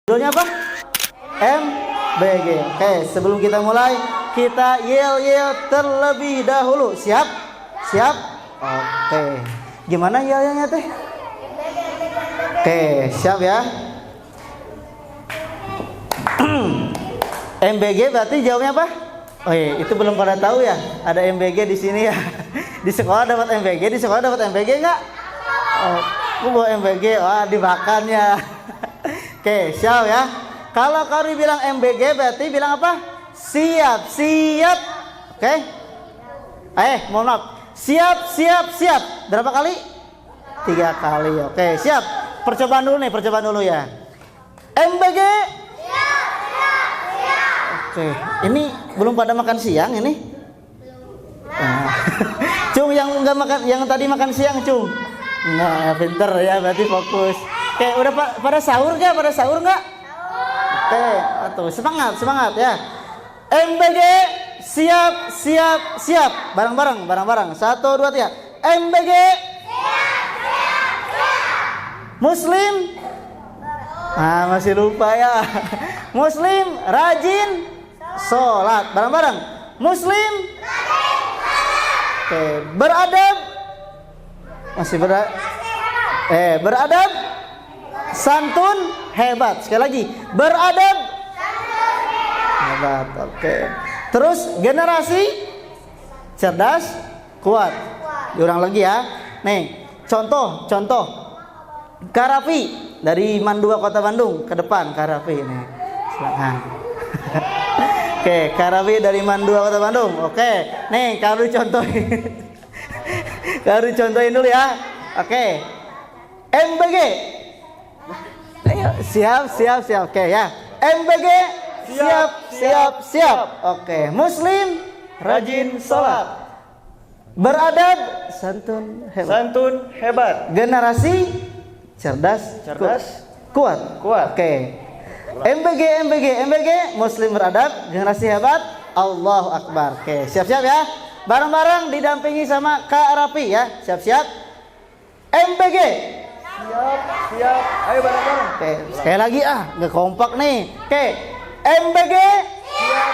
Judulnya apa? MBG. Oke, sebelum kita mulai, kita yel-yel terlebih dahulu. Siap? Siap? Oke. Gimana yel-yelnya teh? Oke, siap ya. MBG berarti jawabnya apa? Oh iya, itu belum pada tahu ya. Ada MBG di sini ya. Di sekolah dapat MBG, di sekolah dapat MBG enggak? Oh, aku bawa MBG, wah dimakan ya. Oke, siap ya. Kalau Kauri bilang MBG berarti bilang apa? Siap, siap. Oke. Mohon maaf. Siap, siap, siap. Berapa kali? 3 kali. Oke, siap. Percobaan dulu ya. MBG. Siap, siap, siap. Oke, ini belum pada makan siang ini? Nah. Cung yang enggak makan, yang tadi makan siang, Cung. Nah, pinter ya, berarti fokus. Oke, udah pada sahur nggak? Pada sahur nggak? Oke, atuh semangat ya. MBG siap, siap, siap. Bareng-bareng. 1, 2, 3. MBG siap, siap, siap. Muslim. Masih lupa ya. Muslim rajin sholat. Bareng-bareng. Muslim rajin sholat. Oke, beradab. Masih beradab. Santun hebat. Sekali lagi, beradab hebat. Oke. Terus generasi cerdas kuat. Diulang lagi ya. Nih, contoh Karafi dari Mandua Kota Bandung ke depan. Karafi nih. Silakan. Oke, Karafi dari Mandua Kota Bandung. Oke. Nih, Karu contohin dulu ya. Oke. MBG. Ayo, siap. Oke ya. MBG siap. Oke. Muslim rajin sholat. Beradab santun hebat. Generasi cerdas kuat. Oke. MBG Muslim beradab, generasi hebat, Allahu Akbar. Oke, siap-siap ya. Bareng-bareng didampingi sama Kak Rafi ya. Siap-siap. MBG siap. Ayo bareng-bareng. Oke, sekali lagi nggak kompak nih. Oke. MBG siap.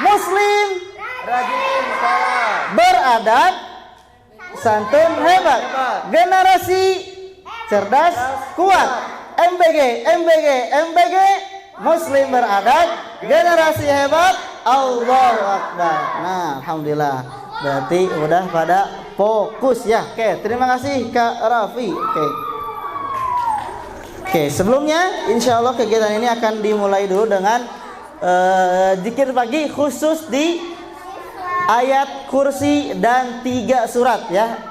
Muslim rajin sholat. Beradab santun hebat. Generasi cerdas kuat. MBG Muslim beradab, generasi hebat, Allahu Akbar. Nah, alhamdulillah. Berarti udah pada fokus ya. Oke, terima kasih Kak Rafi. Oke, sebelumnya insya Allah kegiatan ini akan dimulai dulu dengan zikir pagi khusus di ayat kursi dan 3 surat ya.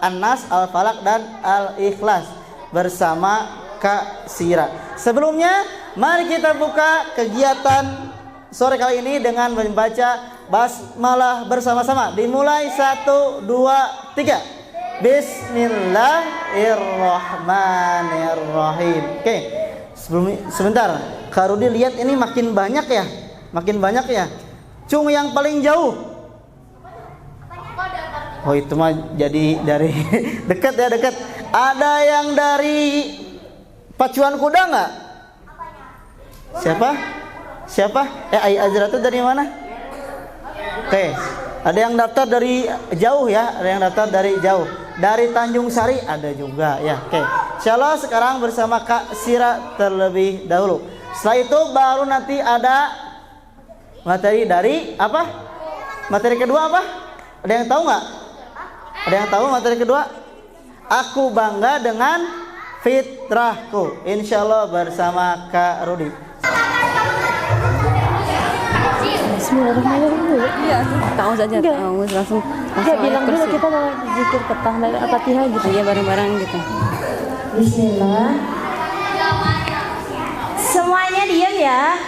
An-Nas, Al-Falaq dan Al-Ikhlas bersama Kak Sira. Sebelumnya mari kita buka kegiatan sore kali ini dengan membaca basmalah bersama-sama. Dimulai 1, 2, 3. Bismillahirrahmanirrahim. Oke, sebentar. Kak Rudi lihat ini makin banyak ya. Cung yang paling jauh. Oh, itu mah jadi dari dekat. Ada yang dari Pacuan Kuda nggak? Siapa? Ai Azra itu dari mana? Oke, ada yang daftar dari jauh ya, Dari Tanjung Sari ada juga ya. Oke, insyaallah sekarang bersama Kak Sira terlebih dahulu. Setelah itu baru nanti ada materi dari apa? Materi kedua apa? Ada yang tahu nggak? Ada yang tahu materi kedua? Aku bangga dengan fitrahku. Insyaallah bersama Kak Rudi. Bismillahirrahmanirrahim. Iya, tahu saja. Langsung bilang dulu kita mau zikir petang dari Al-Fatihah gitu ya, bareng-bareng gitu. Bismillah. Semuanya diam ya.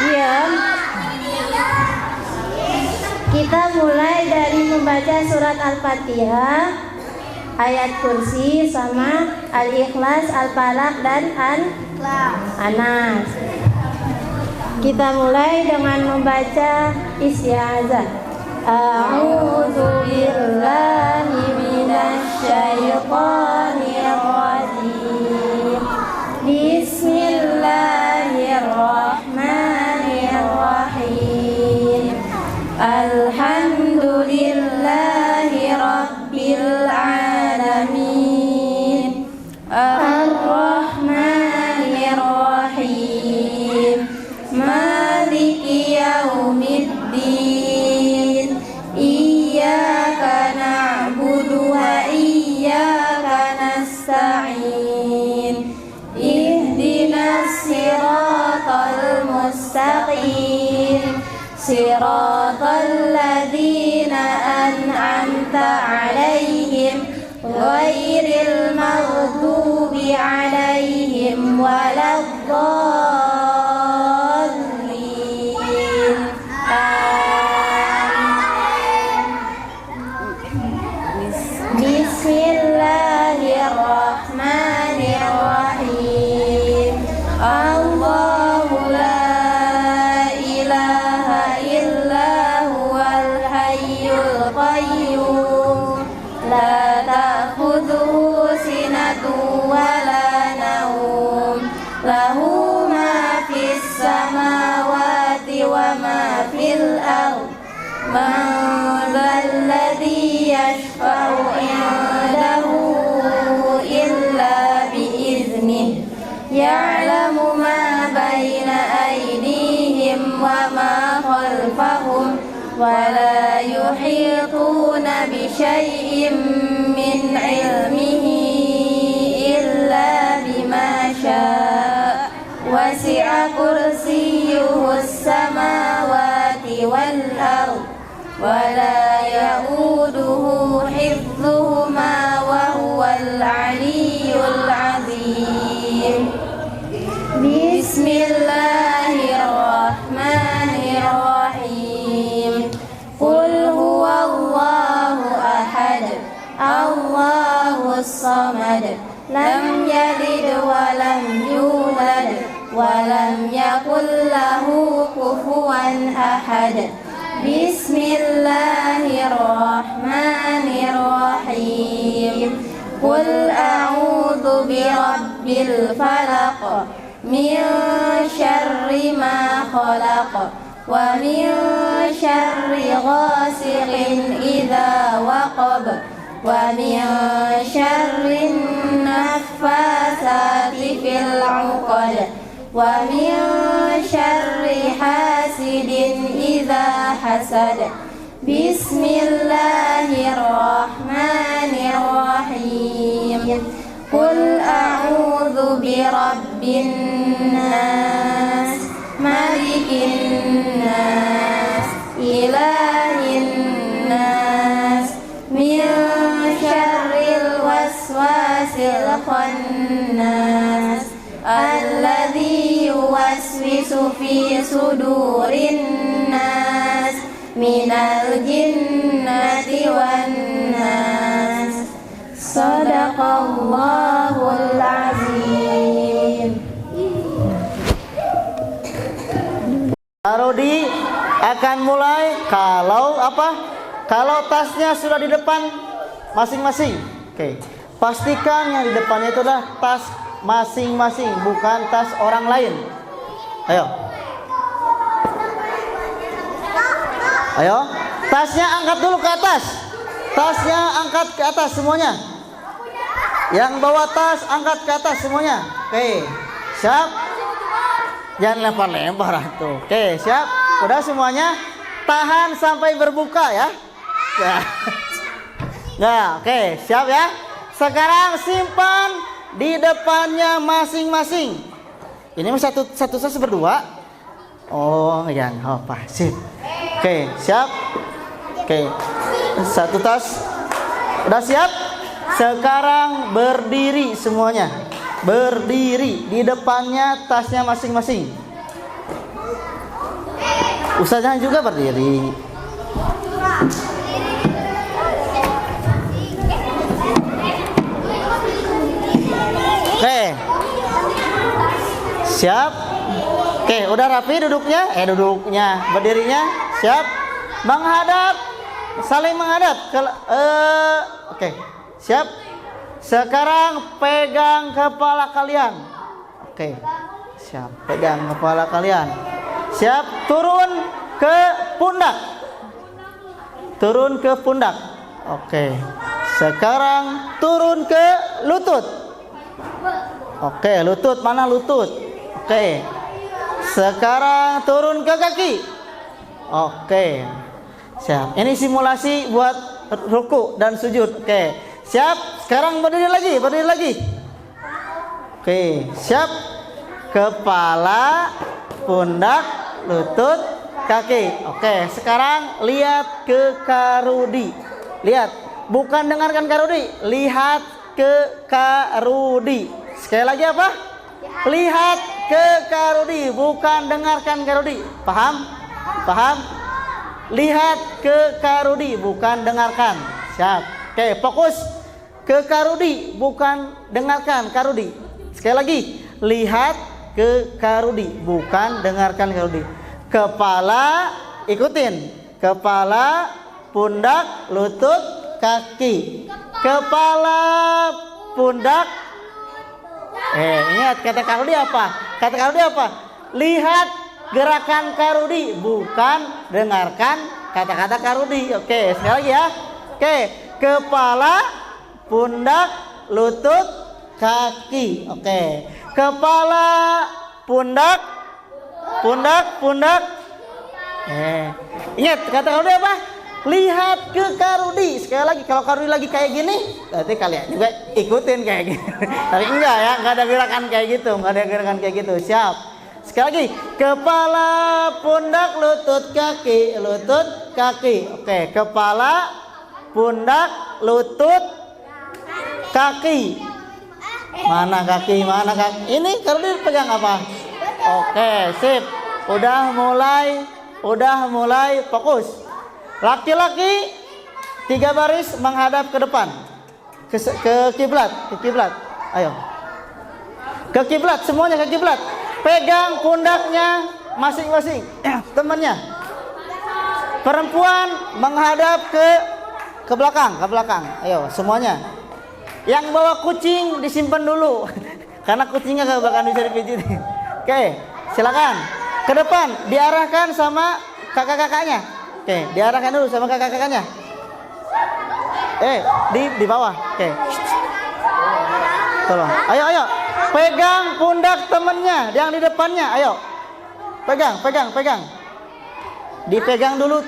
Diam. Kita mulai dari membaca surat Al-Fatihah, ayat kursi sama Al-Ikhlas, Al-Falaq dan An-Nas. Kita mulai dengan membaca isti'adzah. A'udzu billahi minasy syaithanir rajim. Bismillah. mustaqim siratal ladzina an'amta 'alaihim ghairil maghdubi 'alaihim waladdallin. Bismillahirrahmanirrahim. Allahu la ilaha illa huwal hayyul qayyum la ta'khudhuhu sinatun wa la nawm lahu ma fis samawati wa ma fil ardh man dzalladzi yashfa'u 'indahu illa biiznihi ya'lamu ma baina aydihim wa ma khalfahum wa la yuhituna bi syai'in min 'ilmihi illa bima syaa wasi'a kursiyyuhus samawati wal ardh wa la ya'uduhu hifdhuhuma wa huwal 'aliyyul 'azim. Bismillahirrahmanirrahim. Qul huwallahu ahad, Allahus samad, lam yalid wa lam yulad wa lam yakul lahu kufuwan ahad. Bismillahirrahmanirrahim. Qul a'udzu birabbil falaq min syarri ma khalaq wa min syarri ghasiqin idza waqab wa min syarri naffasati fil 'uqad wa min syarri hasidin idza hasad. Bismillahirrahmanirrahim. Qul a'udzu birabbin nas malikin nas ilahin nas min syarril waswasil khannas alladzi yuwaswisu fi sudurin nas minal jinnati wan nas. Sadaqallahul azim. Arodi akan mulai kalau apa? Kalau tasnya sudah di depan masing-masing. Oke. Pastikan yang di depannya itu adalah tas masing-masing, bukan tas orang lain. Ayo. Ayo. Tasnya angkat dulu ke atas. Tasnya angkat ke atas semuanya. Yang bawa tas angkat ke atas semuanya. Oke. Siap? Jangan lempar-lempar tuh. Oke, siap? Udah semuanya? Tahan sampai berbuka ya. Ya. Nah, oke, siap ya? Sekarang simpan di depannya masing-masing. Ini satu tas berdua. Oh, ya, apa? Sip. Oke, siap? Oke. Satu tas. Udah siap? Sekarang berdiri semuanya. Berdiri di depannya tasnya masing-masing. Ustazah juga berdiri. Oke. Siap? Oke, udah rapi duduknya? Duduknya, berdirinya. Siap? Menghadap. Saling menghadap. Oke. Siap? Sekarang pegang kepala kalian. Oke. Siap, pegang kepala kalian. Siap, turun ke pundak. Turun ke pundak. Oke. Sekarang turun ke lutut. Oke, lutut, mana lutut? Oke. Sekarang turun ke kaki. Oke. Siap. Ini simulasi buat ruku dan sujud. Oke. Siap, sekarang berdiri lagi, berdiri lagi. Oke, siap. Kepala, pundak, lutut, kaki. Oke, sekarang lihat ke Karudi. Lihat, bukan dengarkan Karudi, lihat ke Karudi. Sekali lagi apa? Lihat ke Karudi, bukan dengarkan Karudi. Paham? Paham? Lihat ke Karudi, bukan dengarkan. Siap. Oke, fokus ke Karudi, bukan dengarkan Karudi. Sekali lagi, lihat ke Karudi, bukan dengarkan Karudi. Kepala, ikutin. Kepala, pundak, lutut, kaki. Kepala, pundak. Ingat kata Karudi apa? Kata Karudi apa? Lihat gerakan Karudi, bukan dengarkan kata-kata Karudi. Oke, sekali lagi ya. Oke, kepala, pundak, lutut, kaki. Oke, kepala, pundak, pundak. Ingat kata Karudi apa? Lihat ke Karudi. Sekali lagi, kalau Karudi lagi kayak gini, berarti kalian juga ikutin kayak gini. Tapi enggak ya, enggak ada gerakan kayak gitu, enggak ada gerakan kayak gitu. Siap. Sekali lagi, kepala, pundak, lutut, kaki, lutut, kaki. Oke, kepala, pundak, lutut, kaki. Mana kaki? Mana kaki? Ini Karudi pegang apa? Oke, sip. Udah mulai fokus. Laki-laki 3 baris menghadap ke depan, ke kiblat. Ayo, ke kiblat, semuanya ke kiblat. Pegang pundaknya masing-masing temannya. Perempuan menghadap ke belakang. Ayo, semuanya. Yang bawa kucing disimpan dulu, karena kucingnya ke belakang bisa dipijit. Oke, silakan. Ke depan diarahkan sama kakak-kakaknya. Oke, diarahkan dulu sama kakak-kakaknya. Di bawah. Oke. Tolong. Ayo. Pegang pundak temennya yang di depannya. Ayo. Pegang. Dipegang dulu.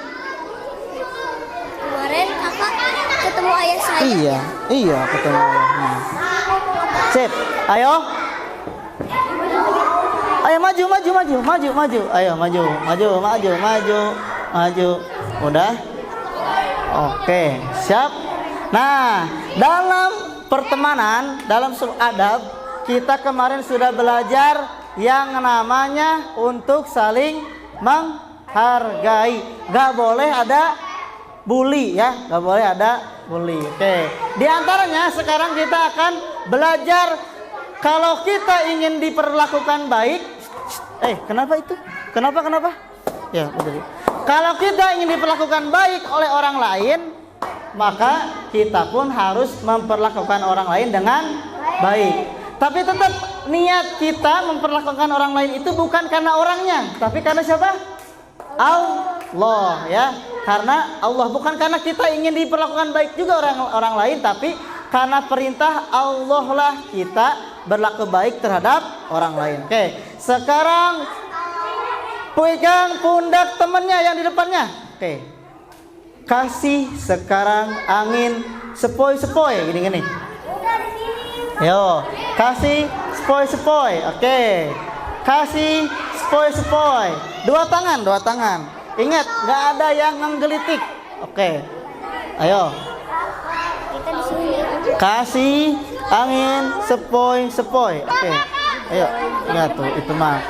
Kemarin kakak ketemu ayah saya. Iya, ketemu ayahnya. Sip. Ayo. Ayo maju. Ayo maju. Udah? Oke, siap. Nah, dalam pertemanan, dalam adab, kita kemarin sudah belajar yang namanya untuk saling menghargai. Gak boleh ada bully ya, gak boleh ada bully. Oke. Di antaranya sekarang kita akan belajar kalau kita ingin diperlakukan baik. Kenapa itu? Kenapa? Ya, betul. Kalau kita ingin diperlakukan baik oleh orang lain, maka kita pun harus memperlakukan orang lain dengan baik. Tapi tetap niat kita memperlakukan orang lain itu bukan karena orangnya, tapi karena siapa? Allah ya. Karena Allah, bukan karena kita ingin diperlakukan baik juga orang lain, tapi karena perintah Allah lah kita berlaku baik terhadap orang lain. Oke, sekarang pegang pundak temennya yang di depannya. Oke. Kasih sekarang angin sepoi-sepoi gini. Yo, kasih sepoi-sepoi. Oke. Kasih sepoi-sepoi. Dua tangan. Ingat, nggak ada yang menggelitik. Oke. Ayo. Kasih angin sepoi-sepoi. Oke. Ayo. Ingat tuh, itu mah.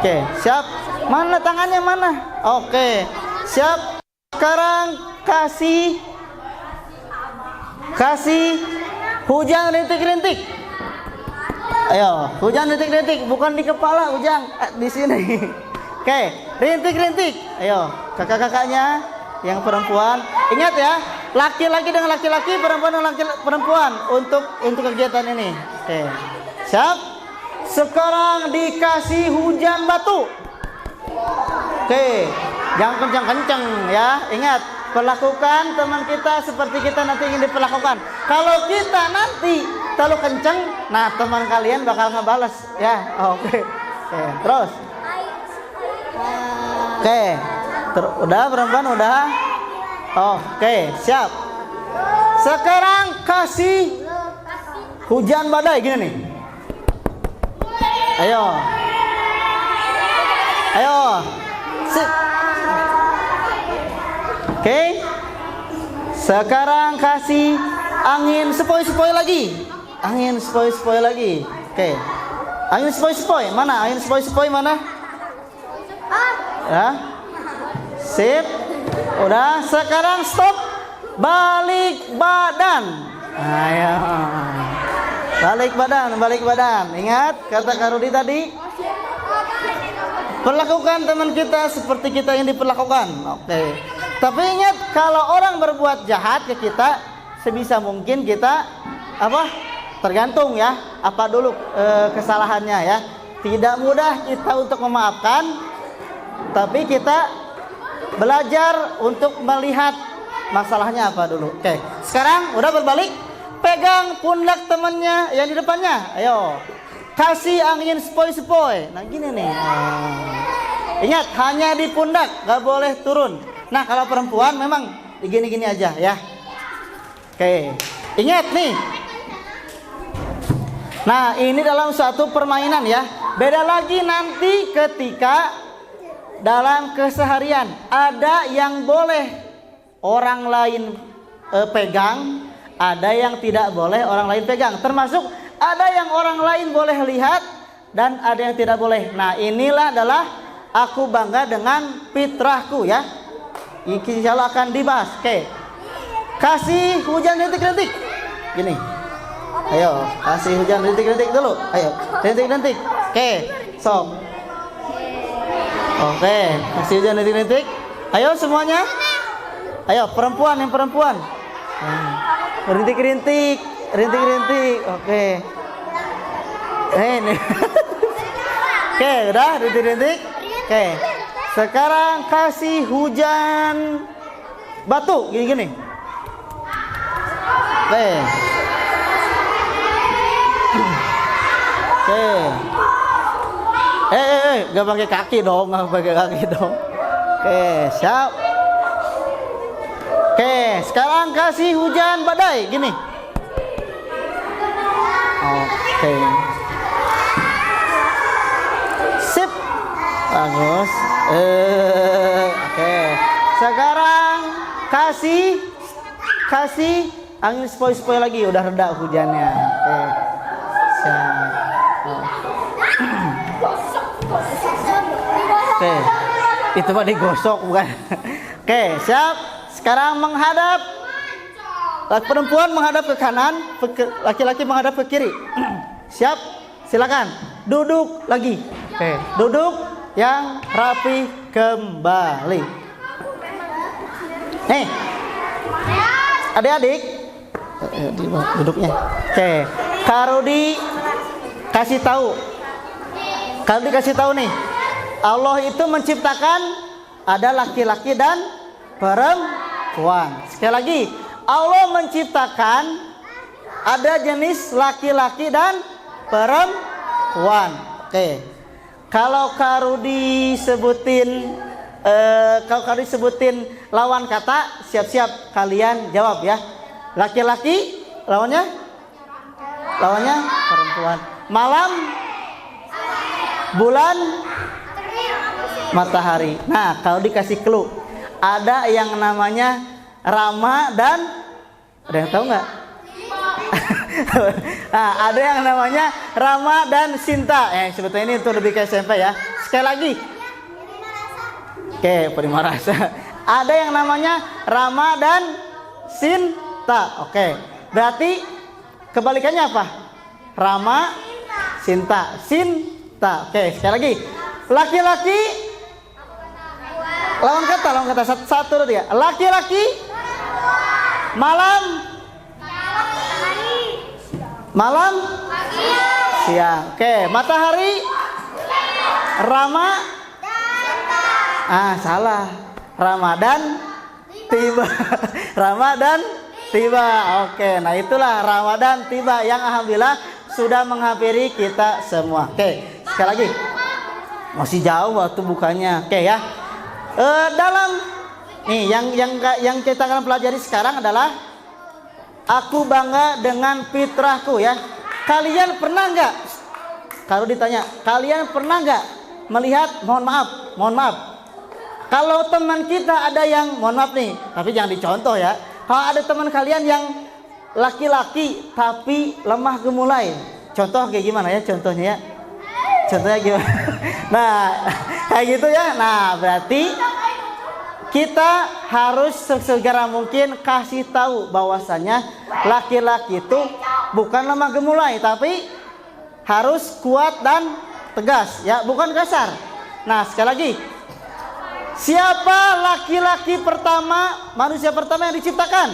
Oke, siap. Mana tangannya mana? Oke, siap. Sekarang kasih hujan rintik-rintik. Ayo, hujan rintik-rintik, bukan di kepala, hujan di sini. Oke, rintik-rintik. Ayo, kakak-kakaknya yang perempuan. Ingat ya, laki-laki dengan laki-laki, perempuan dengan perempuan untuk kegiatan ini. Oke, siap. Sekarang dikasih hujan batu. Oke, jangan kencang-kencang ya. Ingat, perlakukan teman kita seperti kita nanti ingin diperlakukan. Kalau kita nanti terlalu kencang, nah teman kalian bakal ngebales ya. Oke. Terus. Oke. Udah perempuan udah. Oke, siap. Sekarang kasih hujan badai gini nih. Ayo. Sip. Oke. Sekarang kasih angin sepoi-sepoi lagi. Angin sepoi-sepoi lagi. Oke. Angin sepoi-sepoi. Mana? Angin sepoi-sepoi mana? Ya. Sip. Udah, sekarang stop. Balik badan. Ayo. Balik badan, balik badan. Ingat kata Kak Rudi tadi? Perlakukan teman kita seperti kita yang diperlakukan. Oke. Tapi ingat, kalau orang berbuat jahat ke kita, sebisa mungkin kita apa? Tergantung ya, apa dulu kesalahannya ya. Tidak mudah kita untuk memaafkan, tapi kita belajar untuk melihat masalahnya apa dulu. Oke. Sekarang udah berbalik, pegang pundak temannya yang di depannya. Ayo. Kasih angin sepoi-sepoi. Nah gini nih. Ingat, hanya di pundak, gak boleh turun. Nah kalau perempuan memang gini-gini aja ya. Oke. Ingat nih. Nah ini dalam suatu permainan ya. Beda lagi nanti ketika dalam keseharian. Ada yang boleh orang lain pegang, ada yang tidak boleh orang lain pegang. Termasuk ada yang orang lain boleh lihat dan ada yang tidak boleh. Nah inilah adalah aku bangga dengan fitrahku ya. Insya Allah akan dibahas. Oke. Kasih hujan rintik-rintik. Gini. Ayo, kasih hujan rintik-rintik dulu. Ayo, rintik-rintik. Oke, sok. Oke, kasih hujan rintik-rintik. Ayo semuanya. Ayo, perempuan yang perempuan. Rintik-rintik, rintik-rintik. Oke. Ini. Oke, udah rintik-rintik. Oke. Sekarang kasih hujan batu gini-gini. Oke. Oke. Gak pakai kaki dong, gak pakai kaki dong. Oke, siap. Oke, sekarang kasih hujan badai gini. Oke. Sip. Bagus. Oke. Sekarang kasih angin sepoi-sepoi lagi, udah reda hujannya. Oke. Siap. Oke. Itu mah digosok bukan. Oke, siap. Sekarang menghadap. Perempuan menghadap ke kanan, laki-laki menghadap ke kiri. Siap? Silakan. Duduk lagi. Oke, duduk yang rapi kembali. Nih, adik-adik, duduknya. Oke, Kak Rudi kasih tahu. Kak Rudi kasih tahu nih, Allah itu menciptakan ada laki-laki dan perempuan. Sekali lagi, Allah menciptakan ada jenis laki-laki dan perempuan. Oke. Kalau Kak Rudi sebutin lawan kata, siap-siap kalian jawab ya. Laki-laki lawannya perempuan. Malam, bulan, matahari. Nah, kalau dikasih clue, ada yang namanya Rama dan ada yang tahu nggak? Nah, ada yang namanya Rama dan Sinta. Sebetulnya ini untuk lebih ke SMP ya. Sekali lagi. Oke, Prima Rasa. Ada yang namanya Rama dan Sinta. Oke. Berarti kebalikannya apa? Rama, Sinta. Sinta. Oke, sekali lagi. Laki-laki lawan kata 1, 2, 3. Laki-laki malam siang. Oke, matahari Rama. Salah. Ramadan tiba. Ramadan tiba. Oke, nah itulah Ramadan tiba yang alhamdulillah sudah menghampiri kita semua. Oke, sekali lagi. Masih jauh waktu bukanya. Oke ya. Dalam nih yang kita akan pelajari sekarang adalah aku bangga dengan fitrahku ya. Kalian pernah nggak? Kalau ditanya, kalian pernah nggak melihat? Mohon maaf. Kalau teman kita ada yang, mohon maaf nih, tapi jangan dicontoh ya. Kalau ada teman kalian yang laki-laki tapi lemah gemulai, contoh kayak gimana ya contohnya ya? Contohnya gimana? Nah, kayak gitu ya. Nah, berarti kita harus segera mungkin kasih tahu bahwasanya laki-laki itu bukan lemah gemulai, tapi harus kuat dan tegas ya, bukan kasar. Nah, sekali lagi, siapa laki-laki pertama, manusia pertama yang diciptakan?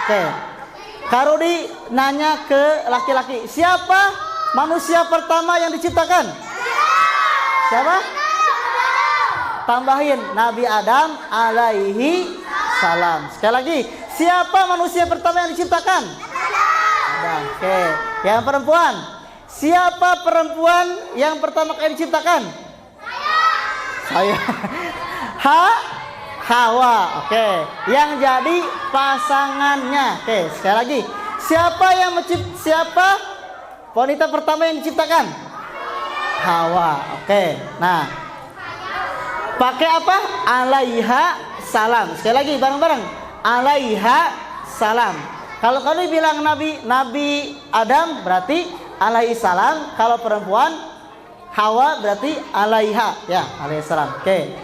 Oke, Karudi nanya ke laki-laki, siapa manusia pertama yang diciptakan? Siapa? Tambahin, Nabi Adam alaihi salam. Sekali lagi, siapa manusia pertama yang diciptakan? Adam. Oke, yang perempuan, siapa perempuan yang pertama kali diciptakan? Saya. Hawa. Oke, yang jadi pasangannya. Oke, sekali lagi, siapa wanita pertama yang diciptakan? Hawa. Oke, nah, pakai apa? Alaiha salam. Sekali lagi bareng-bareng, alaiha salam. Kalau kalian bilang Nabi Adam berarti alaihi salam. Kalau perempuan Hawa berarti alaiha, ya, alaihi salam. Oke.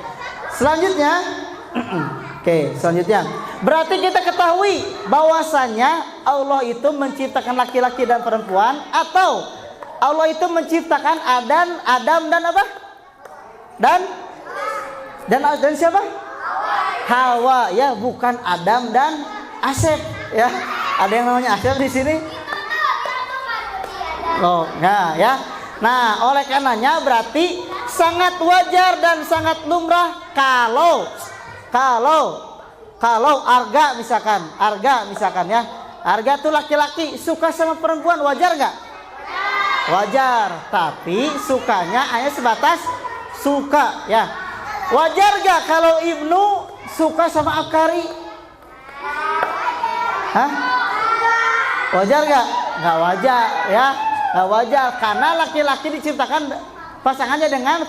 Selanjutnya berarti kita ketahui bahwasanya Allah itu menciptakan laki-laki dan perempuan, atau Allah itu menciptakan Adam dan apa? Dan siapa? Hawa, ya, bukan Adam dan Asep, ya. Ada yang namanya Asep di sini? Oh, nah, ya. Nah, oleh karenanya berarti sangat wajar dan sangat lumrah kalau Arga misalkan ya, Arga tuh laki-laki suka sama perempuan, wajar nggak? Wajar, tapi sukanya hanya sebatas suka, ya. Wajar nggak kalau Ibnu suka sama Afkari? Hah? Wajar nggak? Nggak wajar, ya. Nggak wajar, karena laki-laki diciptakan pasangannya dengan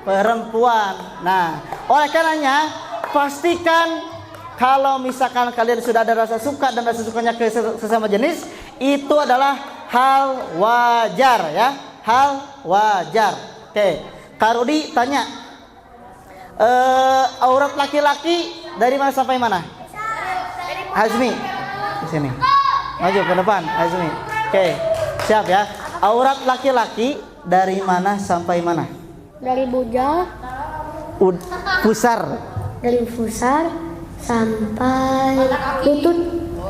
perempuan. Nah, oleh karenanya pastikan kalau misalkan kalian sudah ada rasa suka dan rasa sukanya ke sesama jenis, itu adalah hal wajar, ya, hal wajar. Oke, Karudi tanya, aurat laki-laki dari mana sampai mana? Azmi, di sini. Maju ke depan, Azmi. Oke, siap ya. Aurat laki-laki dari mana sampai mana? Dari bujal. Pusar. Dari pusar sampai lutut.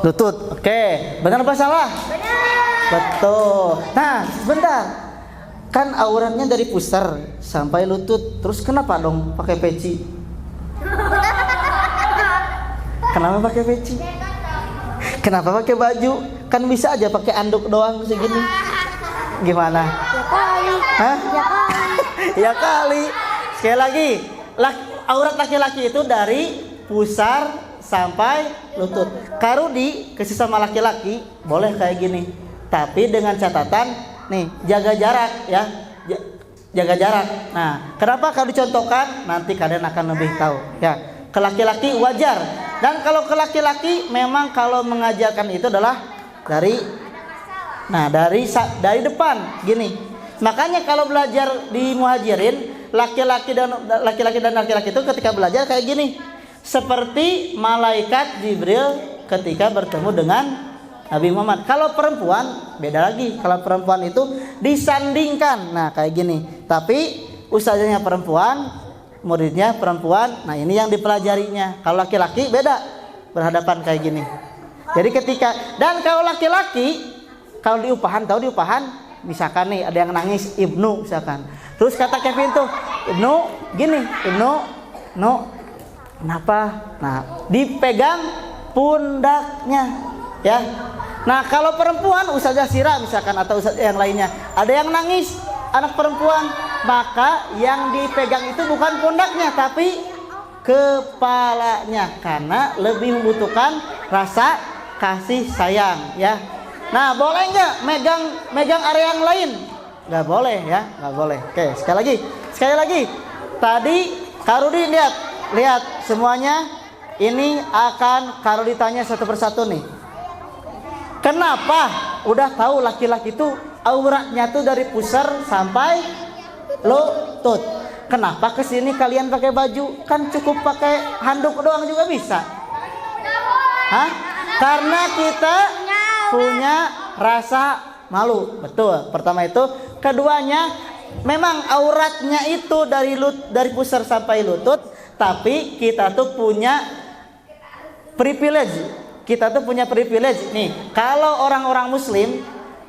Lutut. Oke, benar apa salah? Benar. Betul. Nah, sebentar. Kan auratnya dari pusar sampai lutut. Terus kenapa dong pakai peci? Kenapa pakai peci? Kenapa pakai baju? Kan bisa aja pakai anduk doang segini. Gimana? Ya kali. Hah? Ya kali. Ya kali. Sekali lagi, aurat laki-laki itu dari pusar sampai lutut. Karudi ke sesama laki-laki boleh kayak gini, tapi dengan catatan nih, jaga jarak ya, jaga jarak. Nah, kenapa kalau dicontohkan? Nanti kalian akan lebih tahu ya. Ke laki-laki wajar, dan kalau ke laki-laki memang kalau mengajarkan itu adalah dari depan gini. Makanya kalau belajar di Muhajirin, laki-laki dan laki-laki itu ketika belajar kayak gini, seperti malaikat Jibril ketika bertemu dengan Nabi Muhammad. Kalau perempuan beda lagi. Kalau perempuan itu disandingkan, nah kayak gini. Tapi ustazahnya perempuan, muridnya perempuan. Nah ini yang dipelajarinya. Kalau laki-laki beda, berhadapan kayak gini. Jadi dan kalau laki-laki, kalau di upahan, tahu di upahan, misalkan nih ada yang nangis, Ibnu misalkan. Terus kata Kevin tuh, Ibnu gini, Ibnu kenapa? Nah, dipegang pundaknya, ya. Nah, kalau perempuan, Ustazah Sira misalkan atau ustazah yang lainnya, ada yang nangis, anak perempuan, maka yang dipegang itu bukan pundaknya, tapi kepalanya, karena lebih membutuhkan rasa kasih sayang, ya. Nah, boleh nggak megang area yang lain? Nggak boleh, ya, nggak boleh. Oke, sekali lagi, Tadi Karudi lihat semuanya. Ini akan Karudi tanya satu persatu nih. Kenapa? Udah tahu laki-laki itu auratnya tuh dari pusar sampai lutut. Kenapa kesini kalian pakai baju? Kan cukup pakai handuk doang juga bisa. Hah? Karena kita punya rasa malu. Betul. Pertama itu. Keduanya, memang auratnya itu dari pusar sampai lutut, tapi kita tuh punya privilege. Kita tuh punya privilege nih. Kalau orang-orang muslim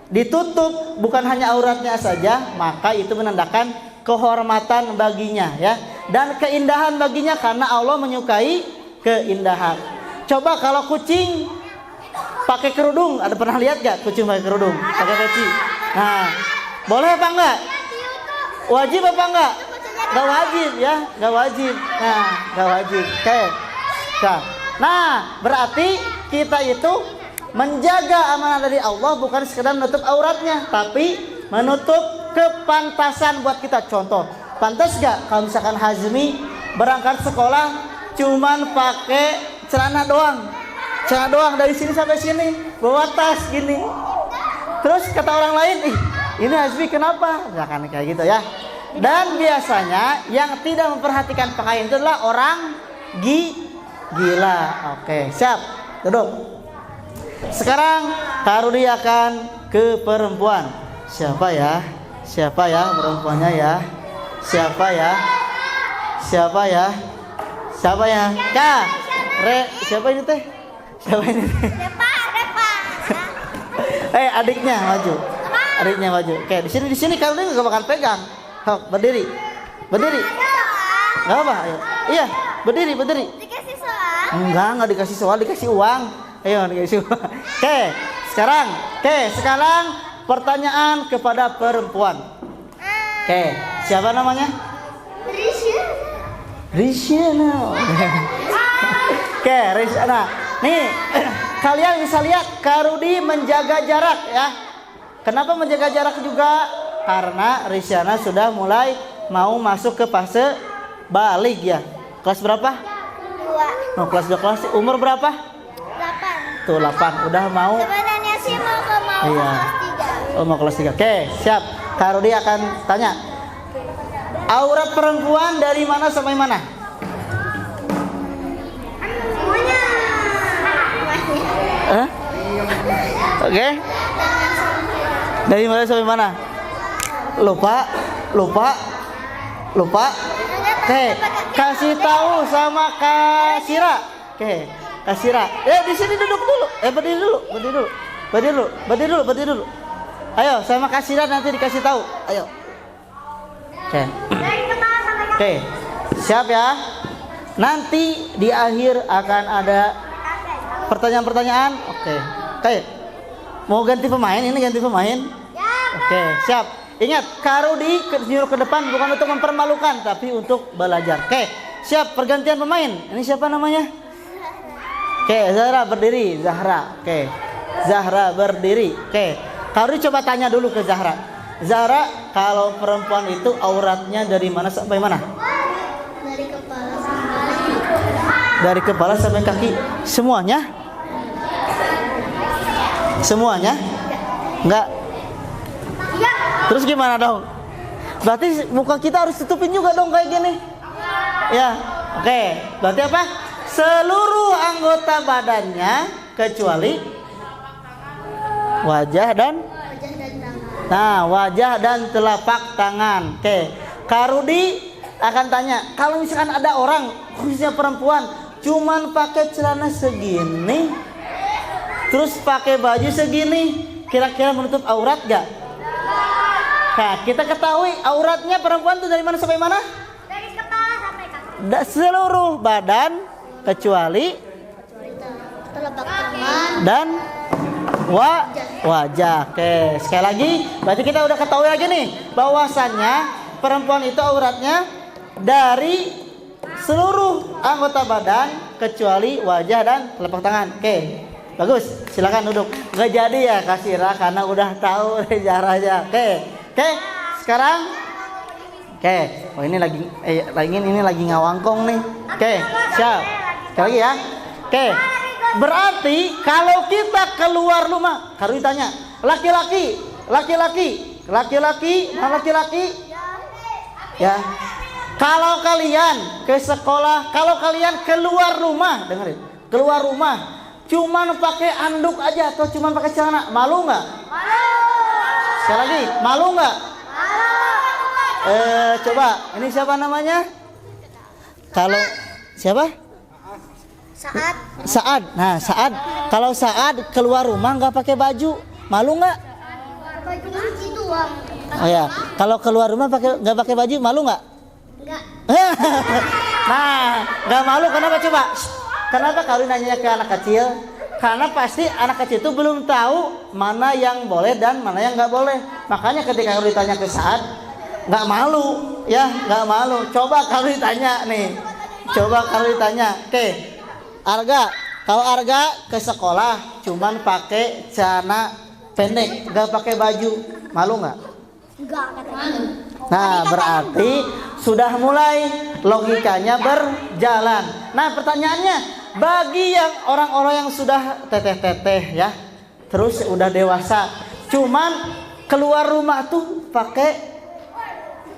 ditutup bukan hanya auratnya saja, maka itu menandakan kehormatan baginya ya, dan keindahan baginya karena Allah menyukai keindahan. Coba kalau kucing pakai kerudung, ada pernah lihat gak kucing pakai kerudung, pakai peci? Nah, boleh apa enggak? Wajib apa enggak? Gak wajib ya, gak wajib. Nah, gak wajib. Oke. Nah, berarti kita itu menjaga amanah dari Allah bukan sekedar menutup auratnya, tapi menutup kepantasan buat kita. Contoh, pantas gak kalau misalkan Hazmi berangkat sekolah cuman pakai celana doang dari sini sampai sini, bawa tas gini. Terus kata orang lain, ini Hazmi kenapa? Misalkan kayak gitu ya. Dan biasanya yang tidak memperhatikan pakaian itu adalah orang gila. Oke, siap. Duduk. Sekarang Karudi akan ke perempuan. Siapa ya? Siapa ya perempuannya ya? Siapa ya? Siapa ya? Siapa ya? Kak, siapa ini teh? Siapa ini teh? Adiknya maju. Adiknya maju. Oke, di sini Karudi enggak bakal pegang. Berdiri. Enggak apa, ayo. Iya, berdiri. Dikasih soal. Enggak dikasih soal, dikasih uang. Ayo dikasih uang. Oke, sekarang pertanyaan kepada perempuan. Oke, siapa namanya? Risyana. Oke, Risyana. Nih, kalian bisa lihat Karudi menjaga jarak ya. Kenapa menjaga jarak juga? Karena Risyana sudah mulai mau masuk ke fase balik ya. Kelas berapa? 2. Mau kelas 2 kelas. Umur berapa? 8. Tuh 8. Udah mau. Sebenarnya sih mau Iya. kelas 3. Oh, mau kelas 3. Oke, siap. Karudi akan tanya. Aurat perempuan dari mana sampai mana? Semuanya. Oke. Dari mana sampai mana? Lupa. Oke, kasih tahu sama Kasira. Oke, Kasira. Di sini duduk dulu. Berdiri dulu. Ayo, sama Kasira nanti dikasih tahu. Ayo. Oke. Siap ya. Nanti di akhir akan ada pertanyaan-pertanyaan. Oke. Mau ganti pemain? Ini ganti pemain. Oke, siap. Ingat, Karudi nyuruh ke depan bukan untuk mempermalukan, tapi untuk belajar. Oke, siap. Pergantian pemain. Ini siapa namanya? Oke, Zahra berdiri. Oke, Zahra berdiri. Oke, Karudi coba tanya dulu ke Zahra. Zahra, kalau perempuan itu auratnya dari mana sampai mana? Dari kepala sampai kaki. Semuanya? Enggak. Terus gimana dong? Berarti muka kita harus tutupin juga dong kayak gini. Ya, oke. Berarti apa? Seluruh anggota badannya kecuali wajah dan wajah dan telapak tangan. Oke. Karudi akan tanya, kalau misalkan ada orang khususnya perempuan cuman pakai celana segini, terus pakai baju segini, kira-kira menutup aurat gak? Nah, kita ketahui auratnya perempuan itu dari mana sampai mana? Dari kepala sampai kaki. Seluruh badan kecuali Telapak tangan dan wajah. Oke, sekali lagi, berarti kita udah ketahui lagi nih bahwasannya perempuan itu auratnya dari seluruh anggota badan kecuali wajah dan telapak tangan. Oke, bagus. Silakan duduk. Nggak jadi ya Kasira karena udah tahu jaraknya. Oke, sekarang Oke, oh ini lagi ini lagi ngawangkong nih. Oke, siap. Sekali lagi ya. Oke. Berarti kalau kita keluar rumah, Karwi tanya, laki-laki, ya. Kalau kalian ke sekolah, kalau kalian keluar rumah, dengerin, keluar rumah, cuman pakai anduk aja atau cuman pakai celana, malu nggak? Sekali lagi, malu nggak? Coba, ini siapa namanya? Kalau siapa? Saad. Nah, Saad. Kalau Saad keluar rumah nggak pakai baju, malu nggak? Baju cuci doang. Oh ya, kalau keluar rumah nggak pakai baju, malu nggak? Enggak. Nah, nggak malu kenapa coba? Kenapa kalau nanya ke anak kecil? Karena pasti anak kecil itu belum tahu mana yang boleh dan mana yang nggak boleh. Makanya ketika kalau ditanya ke Saad, nggak malu, ya nggak malu. Coba kalau ditanya nih, oke, Arga, kalau Arga ke sekolah cuman pakai celana pendek, nggak pakai baju, malu nggak? Enggak, katanya. Nah, berarti sudah mulai logikanya berjalan. Nah, pertanyaannya, bagi yang orang-orang yang sudah teteh-teteh ya, terus udah dewasa, cuman keluar rumah tuh pakai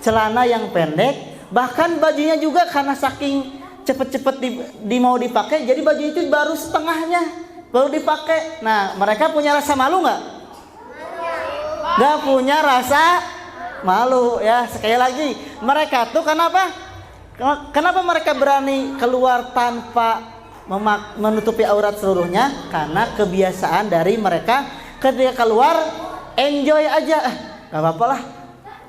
celana yang pendek, bahkan bajunya juga karena saking cepet-cepet di mau dipakai, jadi baju itu baru setengahnya baru dipakai. Nah, mereka punya rasa malu nggak? Nggak punya rasa malu ya. Sekali lagi, mereka tuh kenapa mereka berani keluar tanpa menutupi aurat seluruhnya? Karena kebiasaan dari mereka ketika keluar enjoy aja, nggak apa-apa lah,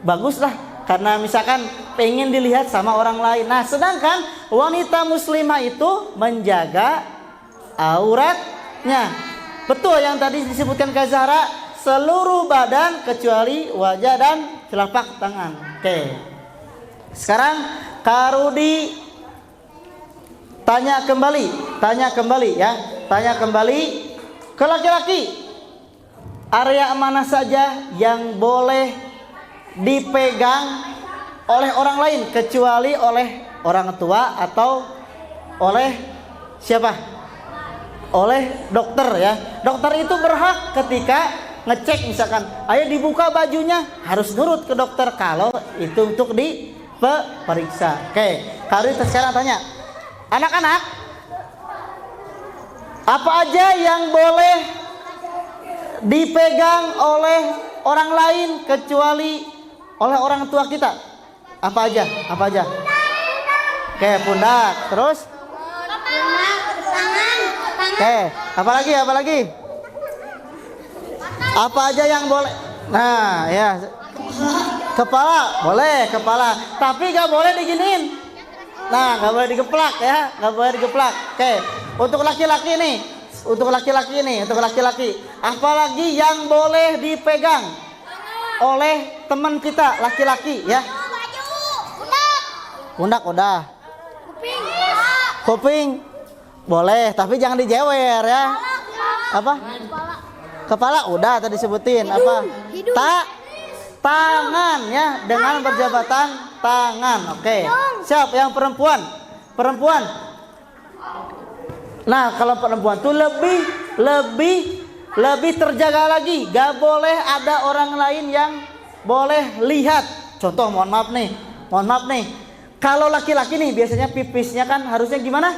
bagus lah, karena misalkan pengen dilihat sama orang lain. Nah, sedangkan wanita muslimah itu menjaga auratnya. Betul yang tadi disebutkan Kak Zahra, seluruh badan kecuali wajah dan telapak tangan. Oke. Sekarang Kak Rudi tanya kembali ya. Tanya kembali ke laki-laki. Area mana saja yang boleh dipegang oleh orang lain kecuali oleh orang tua atau oleh siapa? Oleh dokter ya. Dokter itu berhak ketika ngecek misalkan, ayo dibuka bajunya, harus nurut ke dokter kalau itu untuk diperiksa. Oke, Kari sekarang tanya, anak-anak, apa aja yang boleh dipegang oleh orang lain kecuali oleh orang tua kita? Apa aja? Oke, pundak, terus? Tangan. Oke, apa lagi? Apa aja yang boleh? Nah, ya. Kepala, boleh kepala. Tapi gak boleh diginiin. Nah, gak boleh digeplak ya. Gak boleh digeplak. Oke, untuk laki-laki nih. Untuk laki-laki. Apalagi yang boleh dipegang oleh teman kita laki-laki ya. Pundak udah. Kuping boleh, tapi jangan dijewer ya. Apa? Kepala udah tadi sebutin. Apa? Tangan ya, dengan berjabatan tangan. Oke. Siap yang perempuan? Nah, kalau perempuan tuh lebih terjaga lagi. Gak boleh ada orang lain yang boleh lihat. Contoh, mohon maaf nih. Kalau laki-laki nih biasanya pipisnya kan harusnya gimana?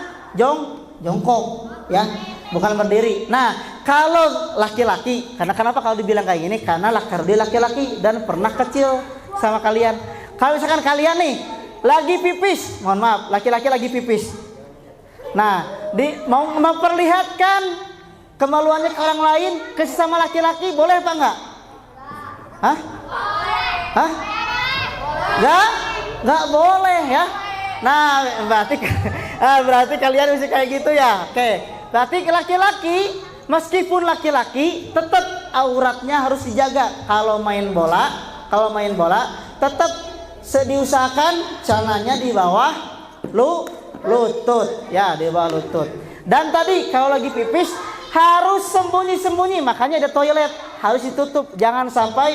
Jongkok ya, bukan berdiri. Nah, kalau laki-laki, kenapa kalau dibilang kayak gini? Karena dia laki-laki dan pernah kecil sama kalian. Kalau misalkan kalian nih lagi pipis, mohon maaf, laki-laki lagi pipis. Nah, mau memperlihatkan kemaluannya ke orang lain, ke sesama laki-laki, boleh apa enggak? Hah? Nggak boleh ya. Nah, berarti kalian mesti kayak gitu ya. Oke. Berarti laki-laki, meskipun laki-laki, tetap auratnya harus dijaga. Kalau main bola, tetap diusahakan celananya di bawah lutut, ya, di bawah lutut. Dan tadi kalau lagi pipis harus sembunyi-sembunyi, makanya ada toilet harus ditutup. Jangan sampai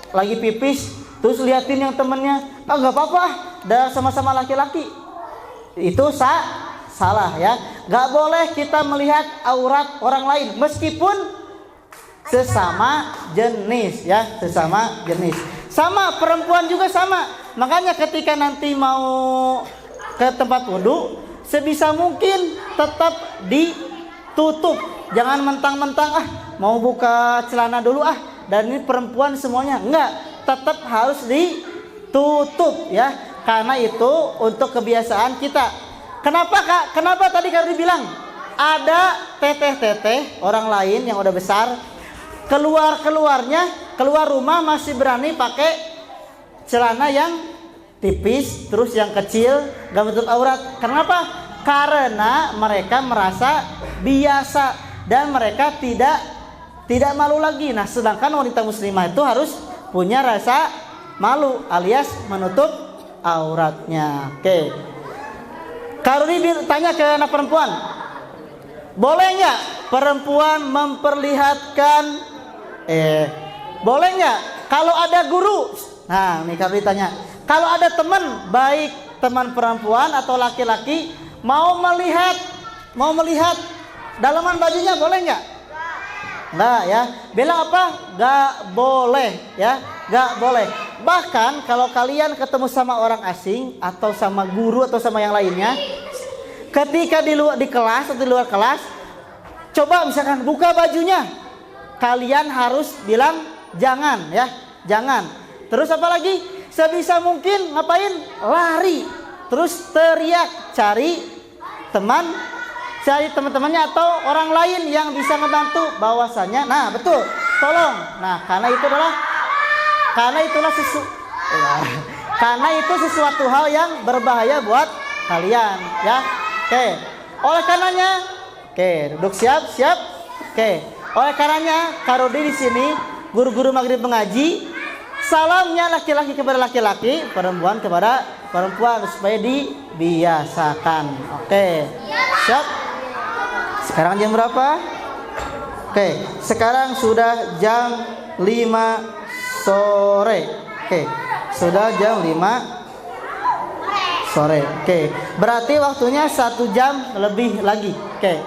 lagi pipis terus liatin yang temennya, nggak apa-apa, dah sama-sama laki-laki. Itu salah ya. Nggak boleh kita melihat aurat orang lain meskipun sesama jenis ya, sesama jenis. Sama perempuan juga sama. Makanya ketika nanti mau ke tempat wudhu, sebisa mungkin tetap ditutup. Jangan mentang-mentang mau buka celana dulu dan ini perempuan semuanya. Enggak, tetap harus ditutup ya. Karena itu untuk kebiasaan kita. Kenapa Kak? Kenapa tadi kalau dibilang ada teteh-teteh orang lain yang udah besar keluar rumah masih berani pakai celana yang tipis, terus yang kecil, gak menutup aurat. Kenapa? Karena mereka merasa biasa dan mereka tidak malu lagi. Nah, sedangkan wanita muslimah itu harus punya rasa malu alias menutup auratnya. Oke. Karuni tanya ke anak perempuan, boleh nggak perempuan memperlihatkan boleh nggak kalau ada guru? Nah, nih Karuni tanya, kalau ada teman, baik teman perempuan atau laki-laki mau melihat dalaman bajunya, boleh nggak? Nggak ya. Bilang apa? Nggak boleh ya, nggak boleh. Bahkan kalau kalian ketemu sama orang asing atau sama guru atau sama yang lainnya, ketika di kelas atau di luar kelas, coba misalkan buka bajunya, kalian harus bilang jangan ya, jangan. Terus apa lagi? Sebisa mungkin ngapain? Lari, terus teriak, cari teman-temannya atau orang lain yang bisa membantu bahwasanya, nah betul, tolong. Nah, karena itu sesuatu hal yang berbahaya buat kalian ya. Oke. Oleh karenanya, duduk siap. Oke. Oleh karenanya Karudi di sini guru-guru maghrib mengaji, salamnya laki-laki kepada laki-laki, perempuan kepada perempuan supaya dibiasakan. Oke. Siap? Sekarang jam berapa? Oke, sekarang sudah jam 5 sore. Oke, sudah jam 5 sore. Oke, berarti waktunya 1 jam lebih lagi. Oke,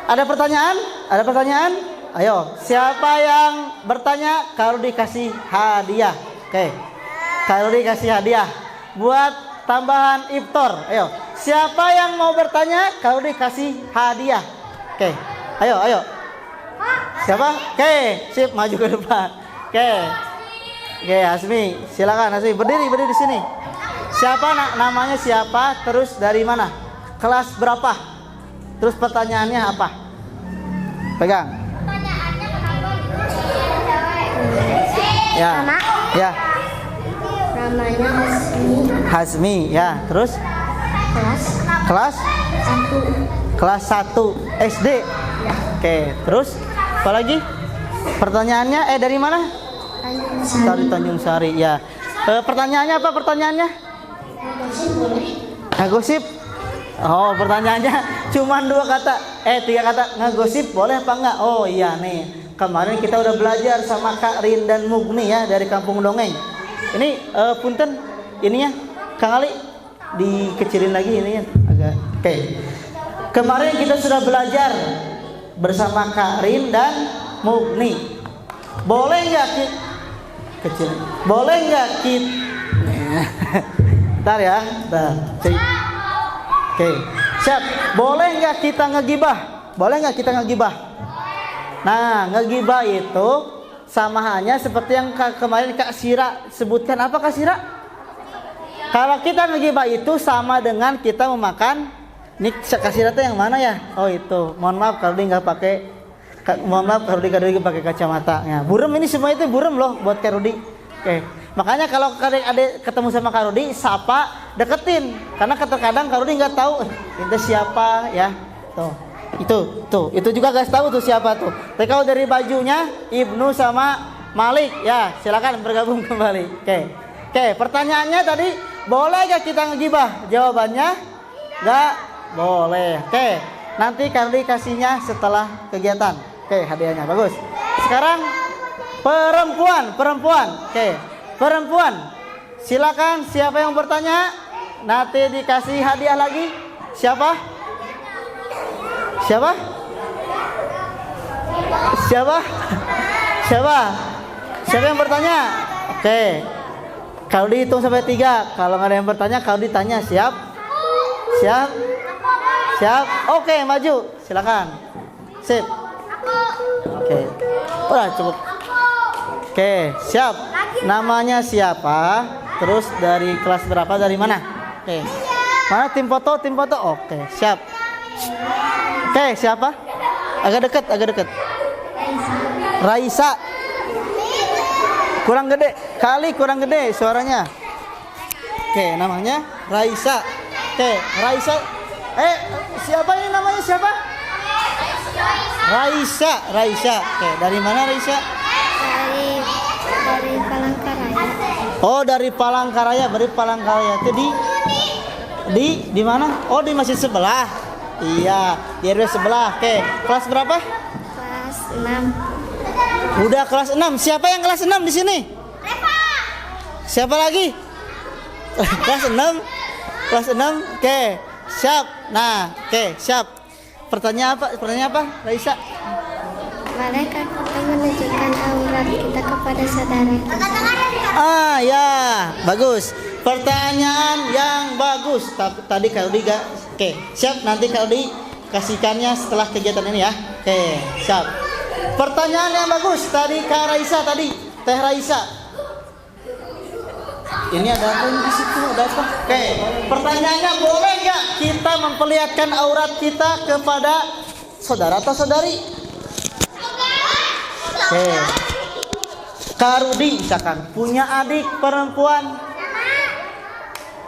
ada pertanyaan? Ada pertanyaan? Ayo, siapa yang bertanya kalau dikasih hadiah? Oke, kalau dikasih hadiah buat tambahan iftar. Ayo, siapa yang mau bertanya kalau dikasih hadiah? Oke, ayo. Siapa? Oke, sip, maju ke depan. Oke, Hasmi, silakan Hasmi, berdiri di sini. Siapa namanya siapa? Terus dari mana? Kelas berapa? Terus pertanyaannya apa? Pegang. Pertanyaannya kenapa Ya. Nama? Ya. Namanya Hasmi, ya. Terus? Kelas 1. Kelas 1 SD. Oke, terus apa lagi? Pertanyaannya dari mana? Dari Tanjung Sari, ya. Pertanyaannya apa pertanyaannya? Ngegosip. Oh, pertanyaannya cuma 2 kata. 3 kata. Ngegosip boleh apa enggak? Oh iya nih. Kemarin kita udah belajar sama Kak Rin dan Mugni ya dari Kampung Dongeng. Ini punten ininya Kang Ali dikecilin lagi ininya agak. Oke. Kemarin kita sudah belajar bersama Kak Rin dan Mugni. Boleh nggak kecil? Boleh nggak Bentar ya. Oke, siap. Boleh nggak kita ngegibah? Boleh nggak kita ngegibah? Nah, ngegibah itu sama halnya seperti yang kemarin Kak Sira sebutkan. Apa Kak Sira? Kalau kita ngegibah itu sama dengan kita memakan. Nih Kak Sira yang mana ya? Oh itu. Mohon maaf kalau dia nggak pakai. Mohon maaf kalau dia pakai kacamata. Ya, burem ini semua itu burem loh buat Kak Rudi. Oke. Makanya kalau adik ketemu sama Kak Rudi, sapa, deketin. Karena kadang Kak Rudi nggak tahu itu siapa ya. Itu juga guys tahu tuh siapa tuh. Tapi kalau dari bajunya Ibnu sama Malik ya, silakan bergabung kembali. Oke, pertanyaannya tadi, boleh gak kita ngegibah? Jawabannya nggak boleh. Oke, nanti Kak Rudi kasihnya setelah kegiatan. Oke, hadiahnya bagus. Sekarang perempuan. Oke, perempuan. Silakan, siapa yang bertanya? Nanti dikasih hadiah lagi. Siapa? Siapa? Siapa? Siapa? Siapa yang bertanya? Oke. Kalau dihitung sampai 3, kalau nggak ada yang bertanya, kalau ditanya, siap? Siap? Siap? Oke, maju. Silakan. Sip. Oke. Udah cukup. Oke, siap. Namanya siapa? Terus dari kelas berapa? Dari mana? Oke. Mana tim foto? Tim foto. Oke, siap. Oke, siapa? Agak dekat, agak dekat. Raisa. Kurang gede, kali kurang gede suaranya. Oke, namanya Raisa. Oke, Raisa. Siapa ini namanya siapa? Raisa, Raisa. Oke, dari mana Raisa? Dari Palangkaraya. Oh, dari Palangkaraya, dari Palangkaraya. Itu di mana? Oh, di masjid sebelah. Iya, di RW sebelah. Oke, kelas berapa? Kelas 6. Udah kelas 6. Siapa yang kelas 6 di sini? Siapa lagi? Kelas 6. Kelas 6. Oke, siap. Nah, oke, siap. Pertanyaan apa? Pertanyaan apa, Raisa? Bolehkah kita menunjukkan aurat kita kepada saudara kita? Ah, ya, bagus. Pertanyaan yang bagus. Tadi kalau oke, siap. Nanti kalau dikasihkannya setelah kegiatan ini ya. Oke, siap. Pertanyaan yang bagus tadi Kak Raisa tadi, Teh Raisa. Ini ada apa di situ? Ada apa? Oke, pertanyaannya boleh nggak kita memperlihatkan aurat kita kepada saudara atau saudari? Oke. Kak Rudi misalkan punya adik perempuan,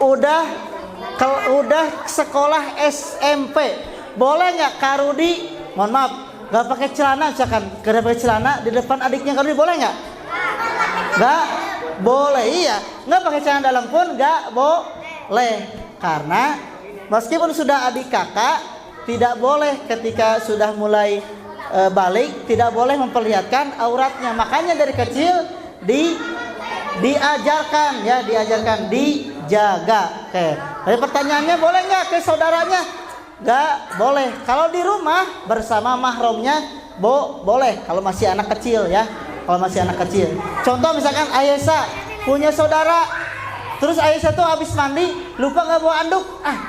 udah sekolah SMP, boleh nggak Kak Rudi? Mohon maaf, nggak pakai celana misalkan, nggak pakai celana di depan adiknya Kak Rudi, boleh nggak? Nggak boleh, iya. Nggak pakai celana dalam pun nggak boleh, karena meskipun sudah adik kakak, tidak boleh ketika sudah mulai balik, tidak boleh memperlihatkan auratnya. Makanya dari kecil diajarkan ya, diajarkan, dijaga. Oke. Jadi pertanyaannya boleh nggak ke saudaranya? Nggak boleh. Kalau di rumah bersama mahramnya boleh. Kalau masih anak kecil ya. Kalau masih anak kecil. Contoh misalkan Aisyah punya saudara, terus Aisyah tuh habis mandi lupa nggak bawa anduk,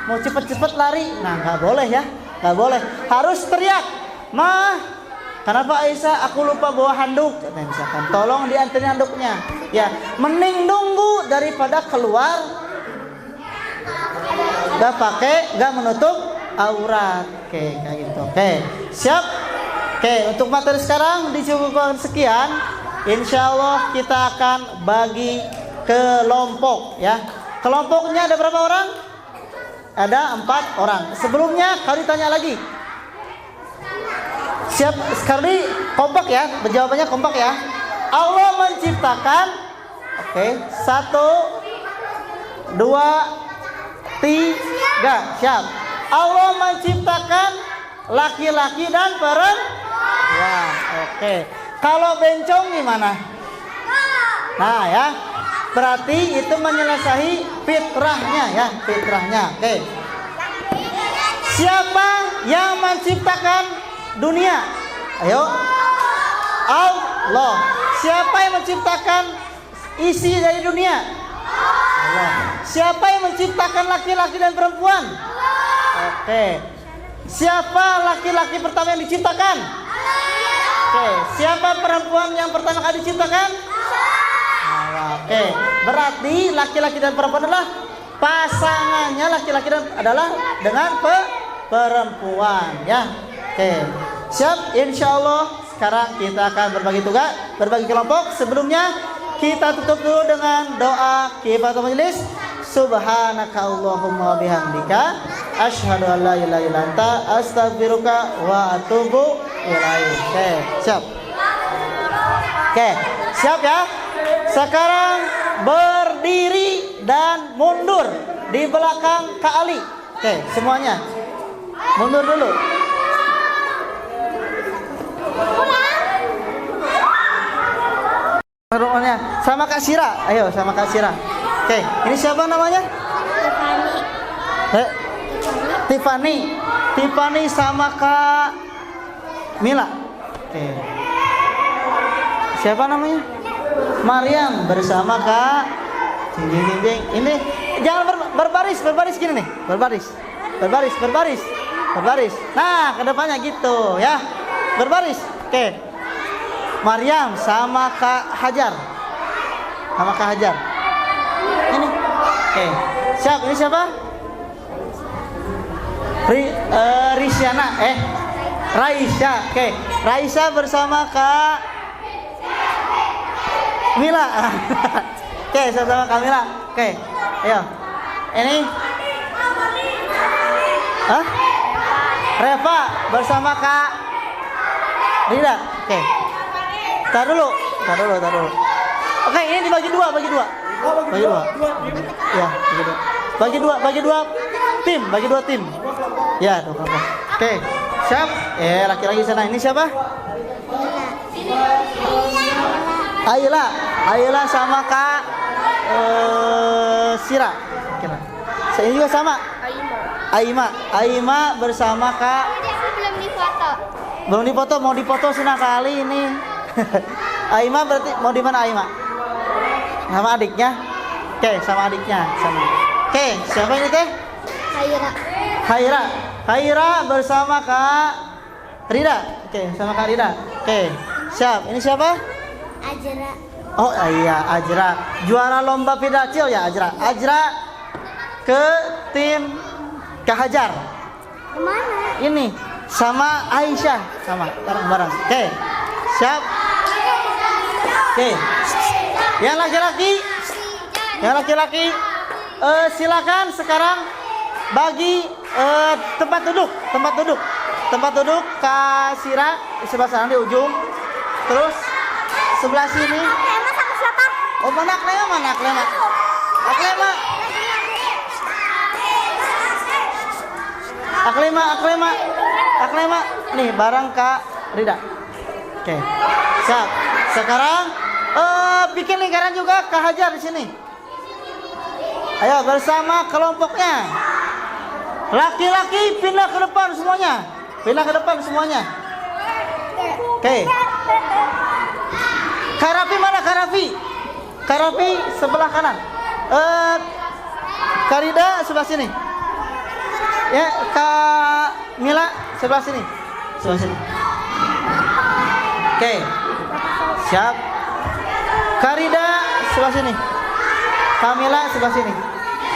mau cepet-cepet lari. Nah nggak boleh ya, nggak boleh. Harus teriak, "Mah, kenapa Aisyah aku lupa bawa handuk?" Nah, misalkan tolong dianterin handuknya. Ya, mending nunggu daripada keluar nggak menutup aurat. Oke, kayak gitu. Oke, siap. Oke, untuk materi sekarang dicukupkan sekian. Insya Allah kita akan bagi kelompok ya. Kelompoknya ada berapa orang? Ada 4 orang. Sebelumnya kali ditanya lagi. Siap sekali, kompak ya, jawabannya kompak ya. Allah menciptakan, oke, 1, 2, 3, siap. Allah menciptakan laki-laki dan perempuan, oke. Kalau bencong gimana? Nah ya, berarti itu menyelesaikan fitrahnya ya, fitrahnya. Oke. Siapa yang menciptakan dunia? Ayo. Allah. Siapa yang menciptakan isi dari dunia? Allah. Siapa yang menciptakan laki-laki dan perempuan? Oke. Siapa laki-laki pertama yang diciptakan? Oke. Siapa perempuan yang pertama kali diciptakan? Allah. Oke. Berarti laki-laki dan perempuan adalah pasangannya, laki-laki dan adalah dengan perempuan ya. Oke. Siap, insya Allah sekarang kita akan berbagi tugas, berbagi kelompok. Sebelumnya kita tutup dulu dengan doa kifaratul majelis. Subhanaka Allahumma bihamdika asyhadu an la ilaha illa anta astaghfiruka wa atubu ilaik. Oke, siap. Oke, siap ya. Sekarang berdiri dan mundur di belakang Kak Ali. Oke, semuanya mundur dulu. Sama Kak Sira. Ayo sama Kak Sira. Oke, ini siapa namanya? Tiffany. Tiffany sama Kak Mila. Oke. Siapa namanya? Mariam bersama Kak Jing jing jing jing. Ini jangan berbaris gini nih. Berbaris. Nah, kedepannya gitu ya. Berbaris. Oke. Mariam sama Kak Hajar. Ini. Oke. Siap. Ini siapa? Risyana. Raisya. Oke. Raisya bersama Kak Mila. Oke, sama Kak Mila. Oke. Ayo. Ini Reva bersama Kak Rida. Oke. Tar dulu. Oke, ini dibagi dua. Ya, bagi dua tim. Ya, tuh apa. Oke. Siap? Laki-laki sana. Ini siapa? Ayla sama Kak Sira. Kira. Saya juga sama. Aima bersama Kak. Belum difoto, mau difoto sana kali ini. Aima berarti mau di mana Aima? Sama adiknya. Oke, sama adiknya sama. Oke, siapa ini teh? Haira bersama Kak Rida. Oke, sama Kak Rida. Oke, siap. Ini siapa? Ajra. Oh iya, Ajra. Juara lomba pidacil ya Ajra. Ajra ke tim Kak Hajar. Kemana? Ini sama Aisyah sama bareng-bareng. Oke, siap. Oke, yang laki-laki, silakan sekarang bagi tempat duduk Kak Sira di sebelah sana di ujung. Terus sebelah sini. Oh, mana Klema? Aklema. Nih barang Kak Rida. Oke. Siap. Sekarang bikin lingkaran juga Kak Hajar di sini. Ayo bersama kelompoknya. Laki-laki pindah ke depan semuanya. Oke. Karafi mana Karafi? Karafi sebelah kanan. Karida sebelah sini. Ya, Kak Mila sebelah sini. Oke. Siap. Karida sebelah sini. Kamila sebelah sini.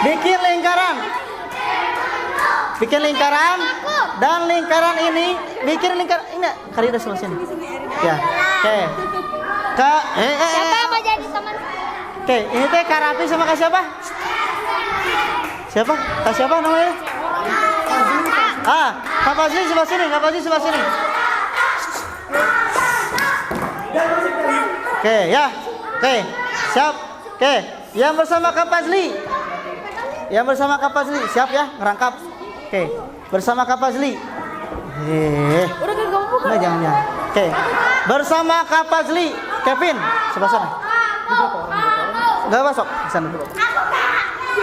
Bikin lingkaran. Dan lingkaran ini ini Karida sebelah sini. Ya. Oke. Siapa mau jadi teman? Oke, ini teh Kak Rafi sama Kak siapa? Kak siapa namanya? Kak Fazli sebelah sini. Oke, ya. Oke, siap. Oke, yang bersama Kak Fazli. Siap ya, ngerangkap. Oke, bersama Kak Fazli. Udah gak buka. Nah, jangan. Oke, bersama Kak Fazli. Kevin, sebelah sana. Gak masuk, di sana dulu.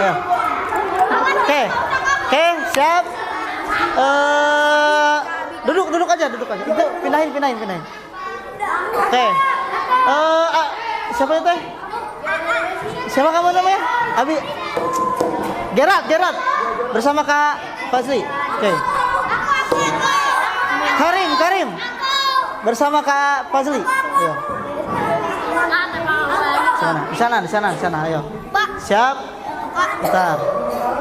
Ayo. Oke, siap. Duduk aja. Itu pindahin. Oke. Siapa itu? Siapa kamu namanya? Abi. Gerard. Bersama Kak Fazli. Oke. Karim. Bersama Kak Fazli. Ayo. Di sana. Ayo. Siap. Bentar.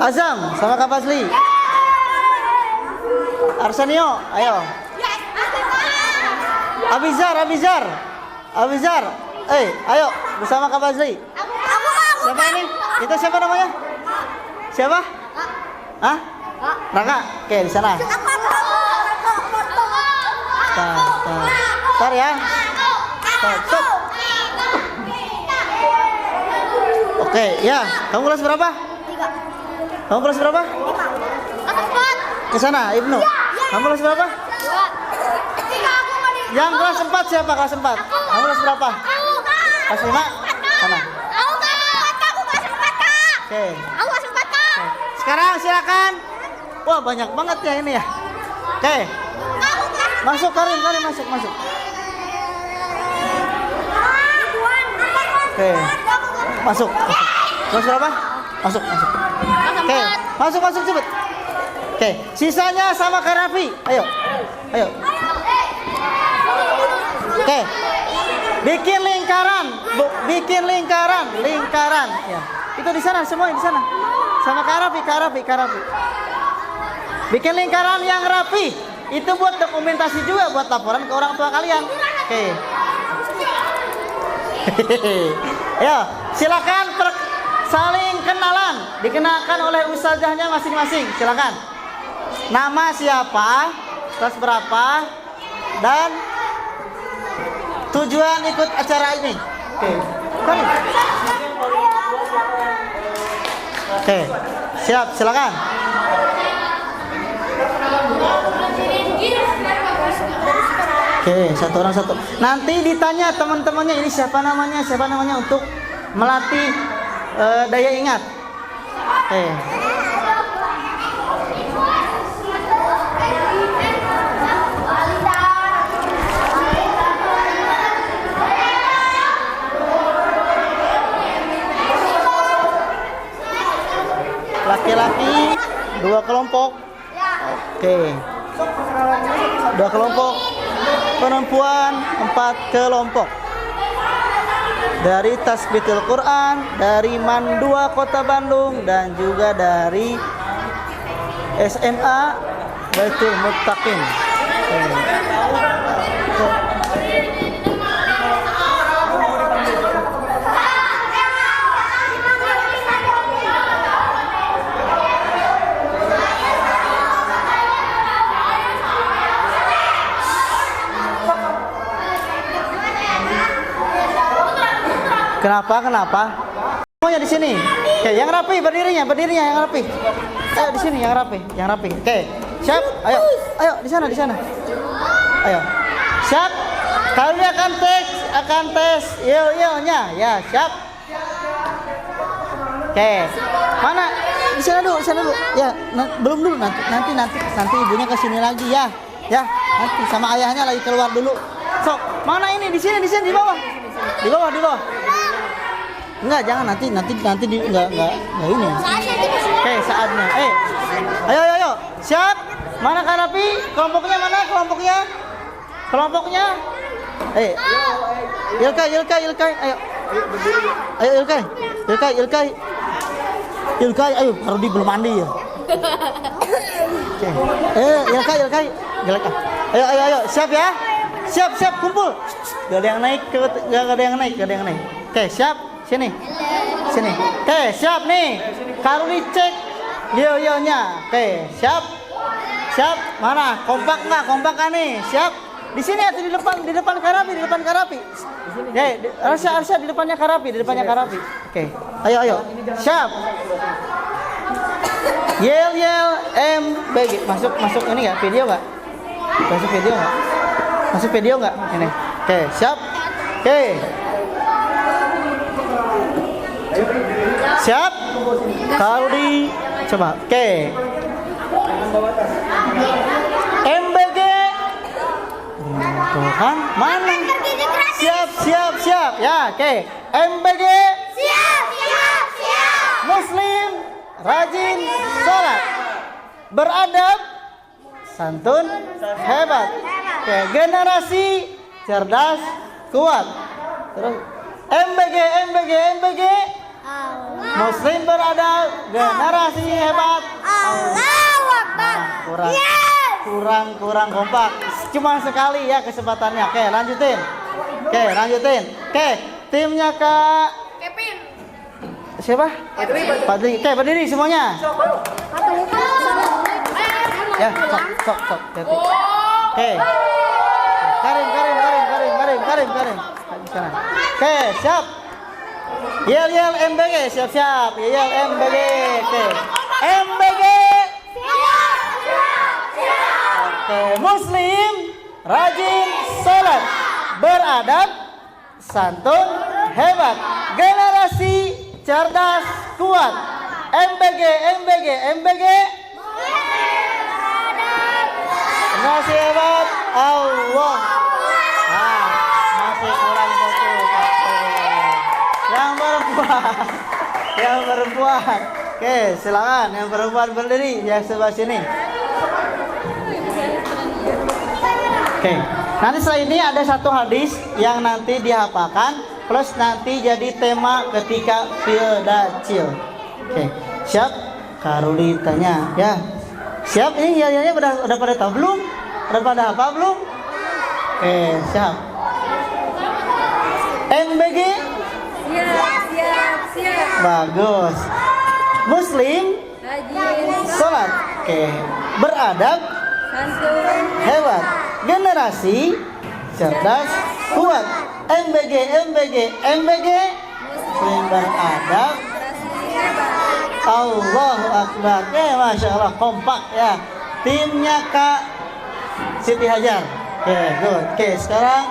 Azam sama Kak Fazli. Arsenio, ayo. Abizar. Ayo bersama Kak Fazli. Siapa ini? Itu siapa namanya? Siapa? Raka. Oke, di sana. Bentar ya. Stop. Oke, ya. Kamu kelas berapa? 3. Kamu kelas berapa? 5. Ke sana, Ibnu. Kamu kelas berapa? 2. Yang kelas 4 siapa? Kelas 4. Kamu kelas berapa? Kelas 5? Sana. Aku nggak sempat, Kak. Oke. Aku nggak sempat, Kak. Sekarang silakan. Wah, banyak banget ya ini ya. Oke. Masuk Karim masuk. Oke. Masuk. Kelas berapa? Masuk. Oke. Masuk cepet. Oke. Sisanya sama Kak Raffi. Ayo. Oke. Bikin lingkaran. Ya. Itu di sana semua di sana. Sama Kak Raffi. Bikin lingkaran yang rapi. Itu buat dokumentasi juga buat laporan ke orang tua kalian. Oke. Ya, silakan saling kenalan, dikenakan oleh ustazahnya masing-masing. Silakan. Nama siapa, kelas berapa, dan tujuan ikut acara ini. Oke. Oke. Siap, silakan. Oke, satu orang satu. Nanti ditanya teman-temannya ini siapa namanya untuk melatih daya ingat. Oke. Laki-laki 2 kelompok. Oke. 2 kelompok. Perempuan 4 kelompok. Dari Tasbitul Quran, dari Mandua Kota Bandung, dan juga dari SMA Baitul Muttaqin. Kenapa? Semuanya di sini. Oke, yang rapi berdirinya yang rapi. Ayo di sini yang rapi. Oke, siap? Ayo di sana. Ayo. Siap? Kalian akan tes yo-yo-nya. Ya, siap. Oke. Mana? Di sana dulu. Ya, belum dulu nanti ibunya ke sini lagi ya. Ya, nanti sama ayahnya lagi keluar dulu. Sok, mana ini? Di sini di bawah. Di bawah. Enggak, jangan nanti di enggak ini. Oke, saatnya. Ayo. Siap? Mana Kak Raffi? Kelompoknya mana? Kelompoknya? Ilkay. Ayo. Ilkay, ayo, Rudi belum mandi ya. Oke. Ilkay. Ayo. Siap ya? Siap, kumpul. Gak ada yang naik. Oke, siap. Sini. Oke, siap nih. Karuni cek yo-yo-nya. Oke, siap. Mana? Kompak nggak nih? Siap. Di sini atau di depan Karapi. Arsya di depannya Karapi. Oke. Ayo. Siap. Yel MBG. Masuk ini enggak? Video enggak? Masuk video enggak? Ini. Oke, siap. Oke. Siap? Kalau coba. Oke. MBG. Tuhan, mana? Siap. Ya, oke. MBG. Siap. Muslim, rajin sholat, beradab, santun, hebat. Oke, generasi cerdas, kuat. Terus MBG. Muslim beradab, generasi hebat. Allahu Akbar. Kurang kompak. Cuma sekali ya kesempatannya. Oke, lanjutin. Oke, timnya Kak Kevin. siapa? Padri. Oke, berdiri semuanya. Ya, sok. Oke. Karim. Di sana. Oke, siap. Yel MBG, siap. Yel MBG. Oke. MBG. Oke, Muslim, rajin sholat, beradab, santun, hebat. Generasi cerdas kuat. MBG, MBG, MBG. Generasi hebat. Allah. Nah, masih kurang fokus. Yang perempuan. Yang perempuan. Oke, silakan yang perempuan berdiri yang sebelah sini. Oke. Nanti setelah ini ada satu hadis yang nanti dihafalkan plus nanti jadi tema ketika Fildacil. Oke. Siap? Karuli tanya, ya. Siap? Ini ya udah pada tahu belum? Udah pada hafal belum? Oke, siap. MBG? Siap. Bagus. Muslim? Sholat. Oke. Beradab? Hebat. Generasi cerdas kuat. MBG, MBG, MBG. Muslim beradab. Allahu Akbar. Masya Allah, kompak ya. Timnya Kak Siti Hajar. Oke, good. Oke, sekarang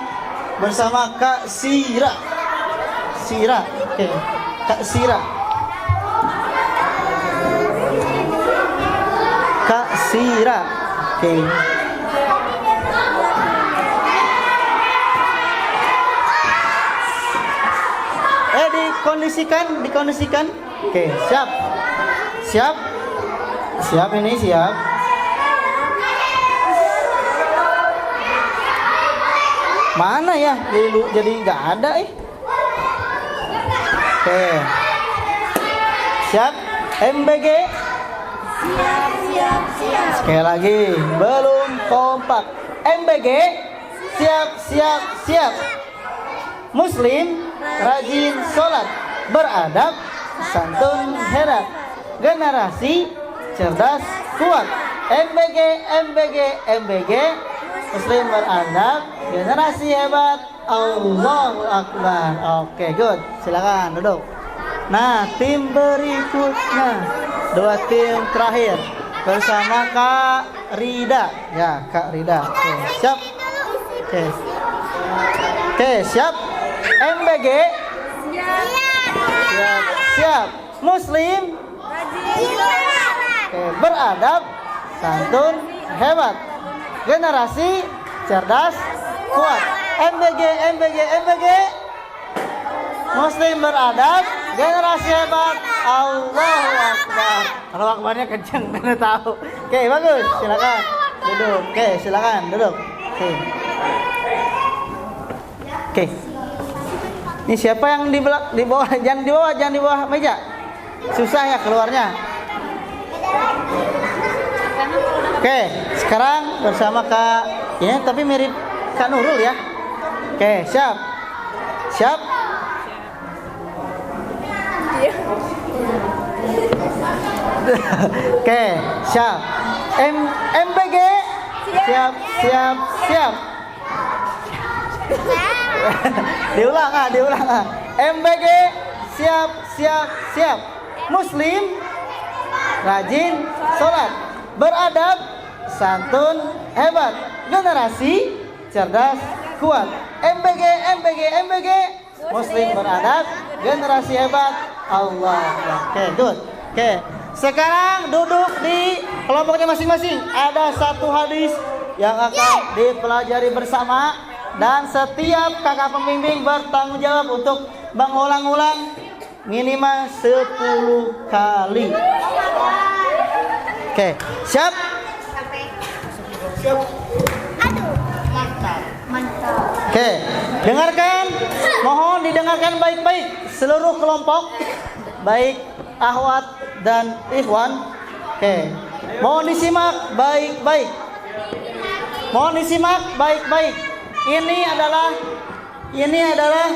bersama Kak Sira. Oke, Kak Sira. Kak Sira. Oke. Dikondisikan. Oke, siap. Siap ini, siap. Mana ya? Jadi nggak ada Oke. Siap. MBG. Siap. Sekali lagi, belum kompak. MBG. Siap. Muslim rajin sholat, beradab, santun, hebat. Generasi cerdas kuat. MBG. Muslim beradab, generasi hebat. Allahu Akbar. Oke, good. Silakan duduk. Nah, tim berikutnya, 2 tim terakhir bersama Kak Rida. Ya, Kak Rida. Oke, siap. Oke, siap. MBG. Siap. Muslim. Oke, beradab, santun, hebat. Generasi cerdas kuat. MBG. Muslim beradab, generasi hebat. Allahu Akbar. Kalau akbarnya kencang, mana tahu. Oke, bagus. Silakan duduk. Silakan duduk. Oke. Ini siapa yang di bawah? Jangan di bawah meja. Susah ya keluarnya. Oke, sekarang bersama Kak, ya tapi mirip Kak Nurul ya. Oke, siap. Oke, siap. MBG. Siap. Diulang. MBG. Siap. Muslim rajin sholat, beradab, santun, hebat. Generasi cerdas kuat. MBG. Muslim beradab, generasi hebat. Allah. Oke, good. Oke, sekarang duduk di kelompoknya masing-masing. Ada satu hadis yang akan dipelajari bersama dan setiap kakak pembimbing bertanggung jawab untuk mengulang-ulang minimal 10 kali. Oke, siap? Mantap. Oke, dengarkan. Mohon didengarkan baik-baik seluruh kelompok, baik akhwat dan ikhwan. Oke, mohon disimak baik-baik. Ini adalah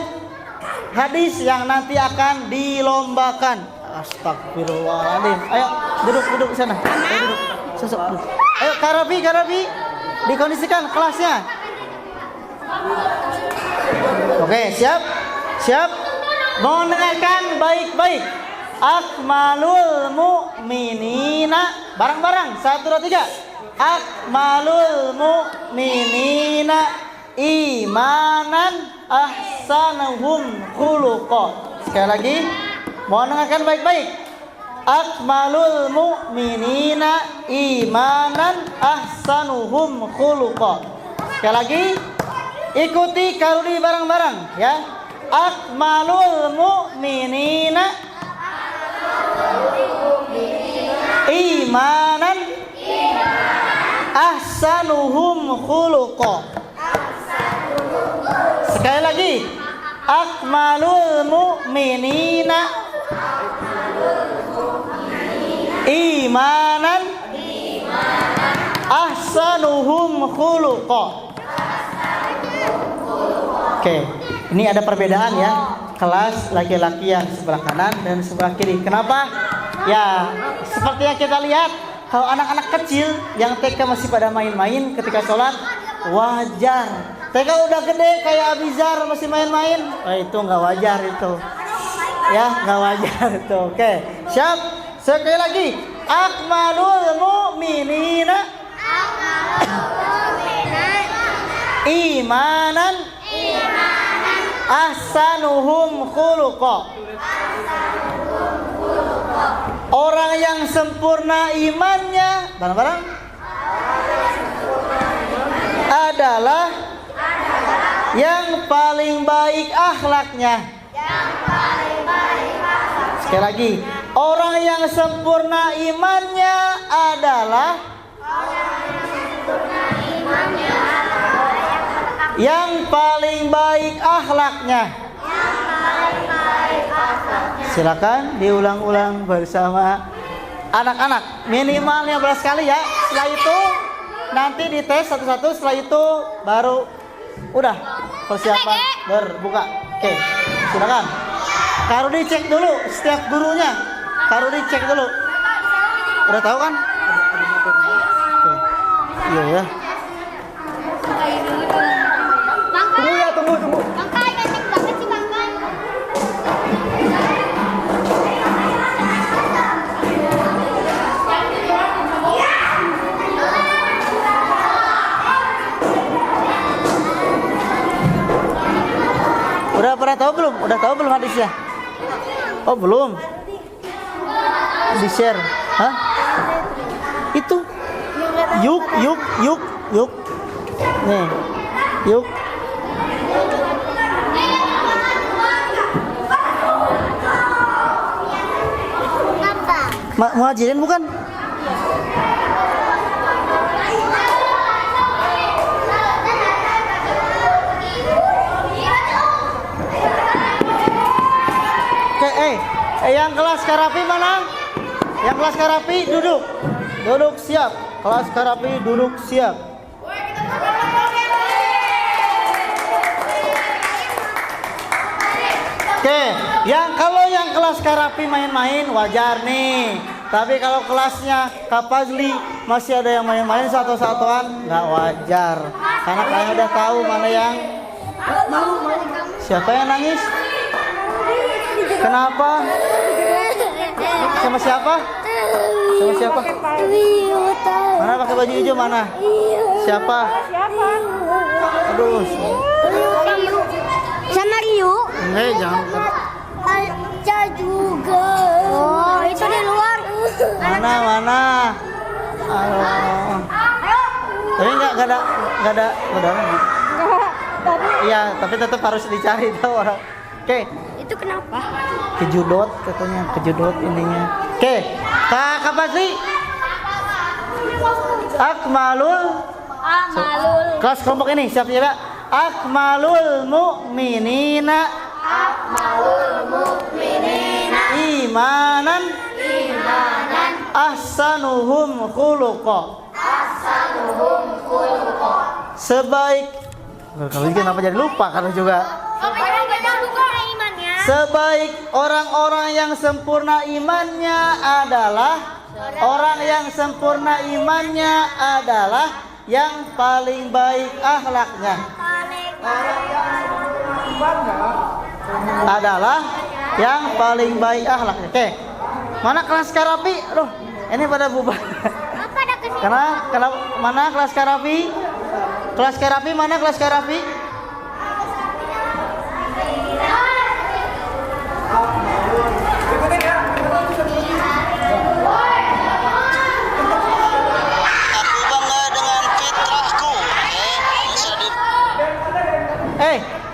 hadis yang nanti akan dilombakan. Astagfirullahaladzim. Ayo duduk sana. Ayo duduk. Duduk. Ayo Karabi, dikondisikan kelasnya. Oke, siap. Mohon dengarkan baik-baik. Akmalul mu'minina. Bareng-bareng. 1, 2, 3. Akmalul mu'minina imanan ahsanuhum khuluqa. Sekali lagi, mohon dengarkan baik-baik. Akmalul mu'minina imanan ahsanuhum khuluqa. Sekali lagi, ikuti karudi bareng-bareng ya. Akmalul mu'minina imanan ahsanuhum khuluqa. Sekali lagi, akmalul mu'minina imanan ahsanuhum khuluqa. Oke, ini ada perbedaan ya. Kelas laki-laki yang sebelah kanan dan sebelah kiri. Kenapa? Ya, seperti yang kita lihat, kalau anak-anak kecil yang TK masih pada main-main ketika sholat, wajar. TK udah gede kayak Abizar masih main-main, itu nggak wajar itu. Ya, nggak wajar itu. Oke, siap. Sekali lagi, akmalul mu'minina imanan ahsanuhum khuluqa. Orang yang sempurna imannya bareng-bareng adalah yang paling baik akhlaknya. Sekali lagi, orang yang sempurna imannya adalah yang paling baik akhlaknya. Silakan diulang-ulang bersama anak-anak. Minimal 15 kali ya. Setelah itu nanti dites satu-satu. Setelah itu baru udah persiapan berbuka. Oke, silakan. Karudi cek dulu setiap gurunya. Karudi cek dulu. Udah tahu kan? Oke. Iya ya. Tunggu ya, tunggu. Bangkai ganteng banget sih Bangkai. Udah pernah tahu belum? Udah tahu belum hadisnya? Oh belum. Di share. Hah? Itu. Yuk. Nih. Yuk. Apa? Muhajirin bukan? Oke, yang kelas Karapi mana? Yang kelas Karapi duduk. Duduk siap. Kelas Karapi duduk siap. Oke, kalau yang kelas Karapi main-main wajar nih. Tapi kalau kelasnya Kapazli masih ada yang main-main satu-satuan, nggak wajar. Karena kalian udah tahu mana yang siapa yang nangis? Kenapa? Sama siapa? Sama siapa? Mana pakai baju hijau mana? Siapa? Aduh. Sama Rio. Jangan. Aca juga. Oh, itu di luar. Mana? Tapi nggak ada udara. Iya, tapi tetap harus dicari tahu orang. Oke. Itu kenapa? Kejudot katanya, kejudot ininya. Oke, Kak Pasti. Akmalul. Kelas kelompok ini siap ya, Pak? Akmalul mu'minina imanan ahsanuhum khuluqa. Sebaik kalau ini kenapa jadi lupa karena juga sebaik orang-orang yang sempurna imannya adalah yang paling baik akhlaknya. Yang paling baik akhlaknya. Oke. Mana kelas Karapi? Aduh, ini pada bubar. Karena mana kelas Karapi? Kelas Karafi mana kelas Karafi?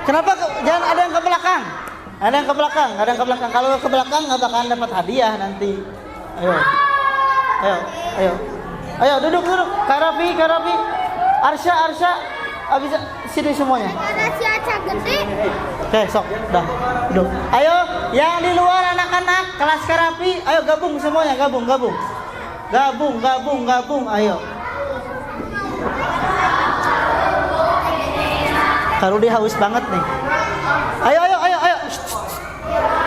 Kenapa jangan ada yang ke belakang? Ada yang ke belakang, ada yang ke belakang. Kalau ke belakang nggak bakalan dapat hadiah nanti. Ayo, ayo, ayo, ayo duduk. Karafi, Arsya, abis sini semuanya. Ada si Acak gede. Oke, sok, dah, duduk. Ayo, yang di luar anak-anak kelas Karafi, ayo gabung semuanya, gabung. Ayo. Kalau dia haus banget nih. Ayo.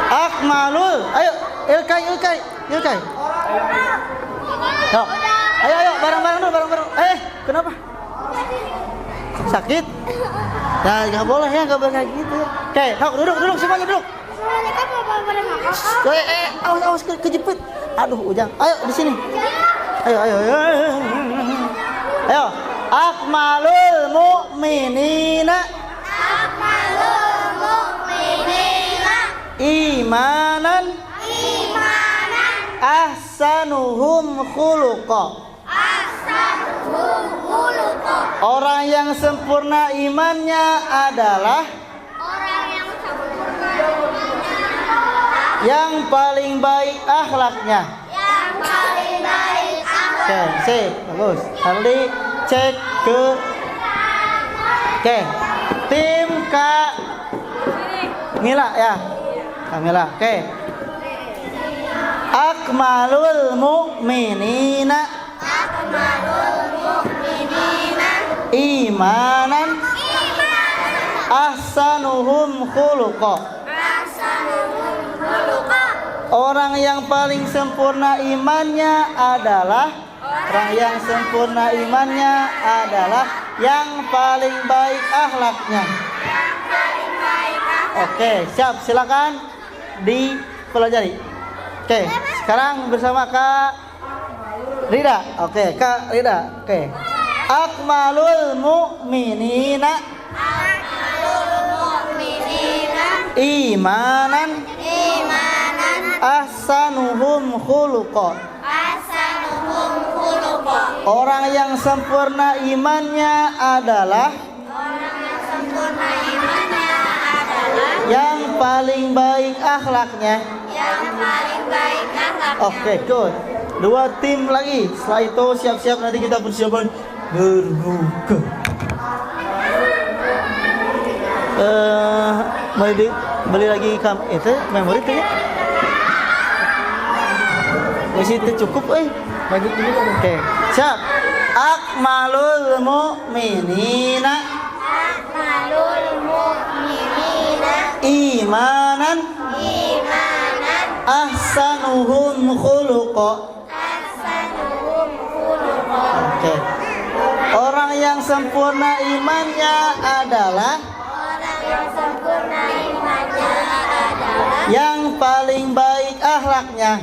Akmalul. Ayo, Ilkai. Yuk. Ayo, bareng-bareng dulu. Kenapa? Sakit? Nah, nggak boleh kayak gitu. Oke, duduk semuanya duduk. Mereka mau pada makan. Awas kejepit. Aduh, Ujang. Ayo di sini. Ayo. Akmalul mu'minina imanan ahsanuhum khuluqa. Orang yang sempurna imannya adalah yang paling baik akhlaknya. Oke, sip, bagus. Harus dicek ke. Oke, tim Kak Mila ya. Kamila, oke. Akmalul mu'minina imanan ahsanuhum khuluqa. Orang yang paling sempurna imannya adalah yang paling baik akhlaknya. Oke, siap, silakan dipelajari. Oke, sekarang bersama Kak Rida. Oke, Kak Rida. Oke. Akmalul mu'minina imanan ahsanuhum khuluqa. Orang yang sempurna imannya adalah yang paling baik akhlaknya. Oke, good. 2 tim lagi. Setelah itu siap-siap nanti kita persiapan berbuka. Beli lagi itu memori tuh ya. Masih itu cukup bagi dulu. Oke, siap. Akmalul mu'minina imanan ahsanuhum khuluqa. Oke. Orang yang sempurna imannya adalah yang paling baik akhlaknya.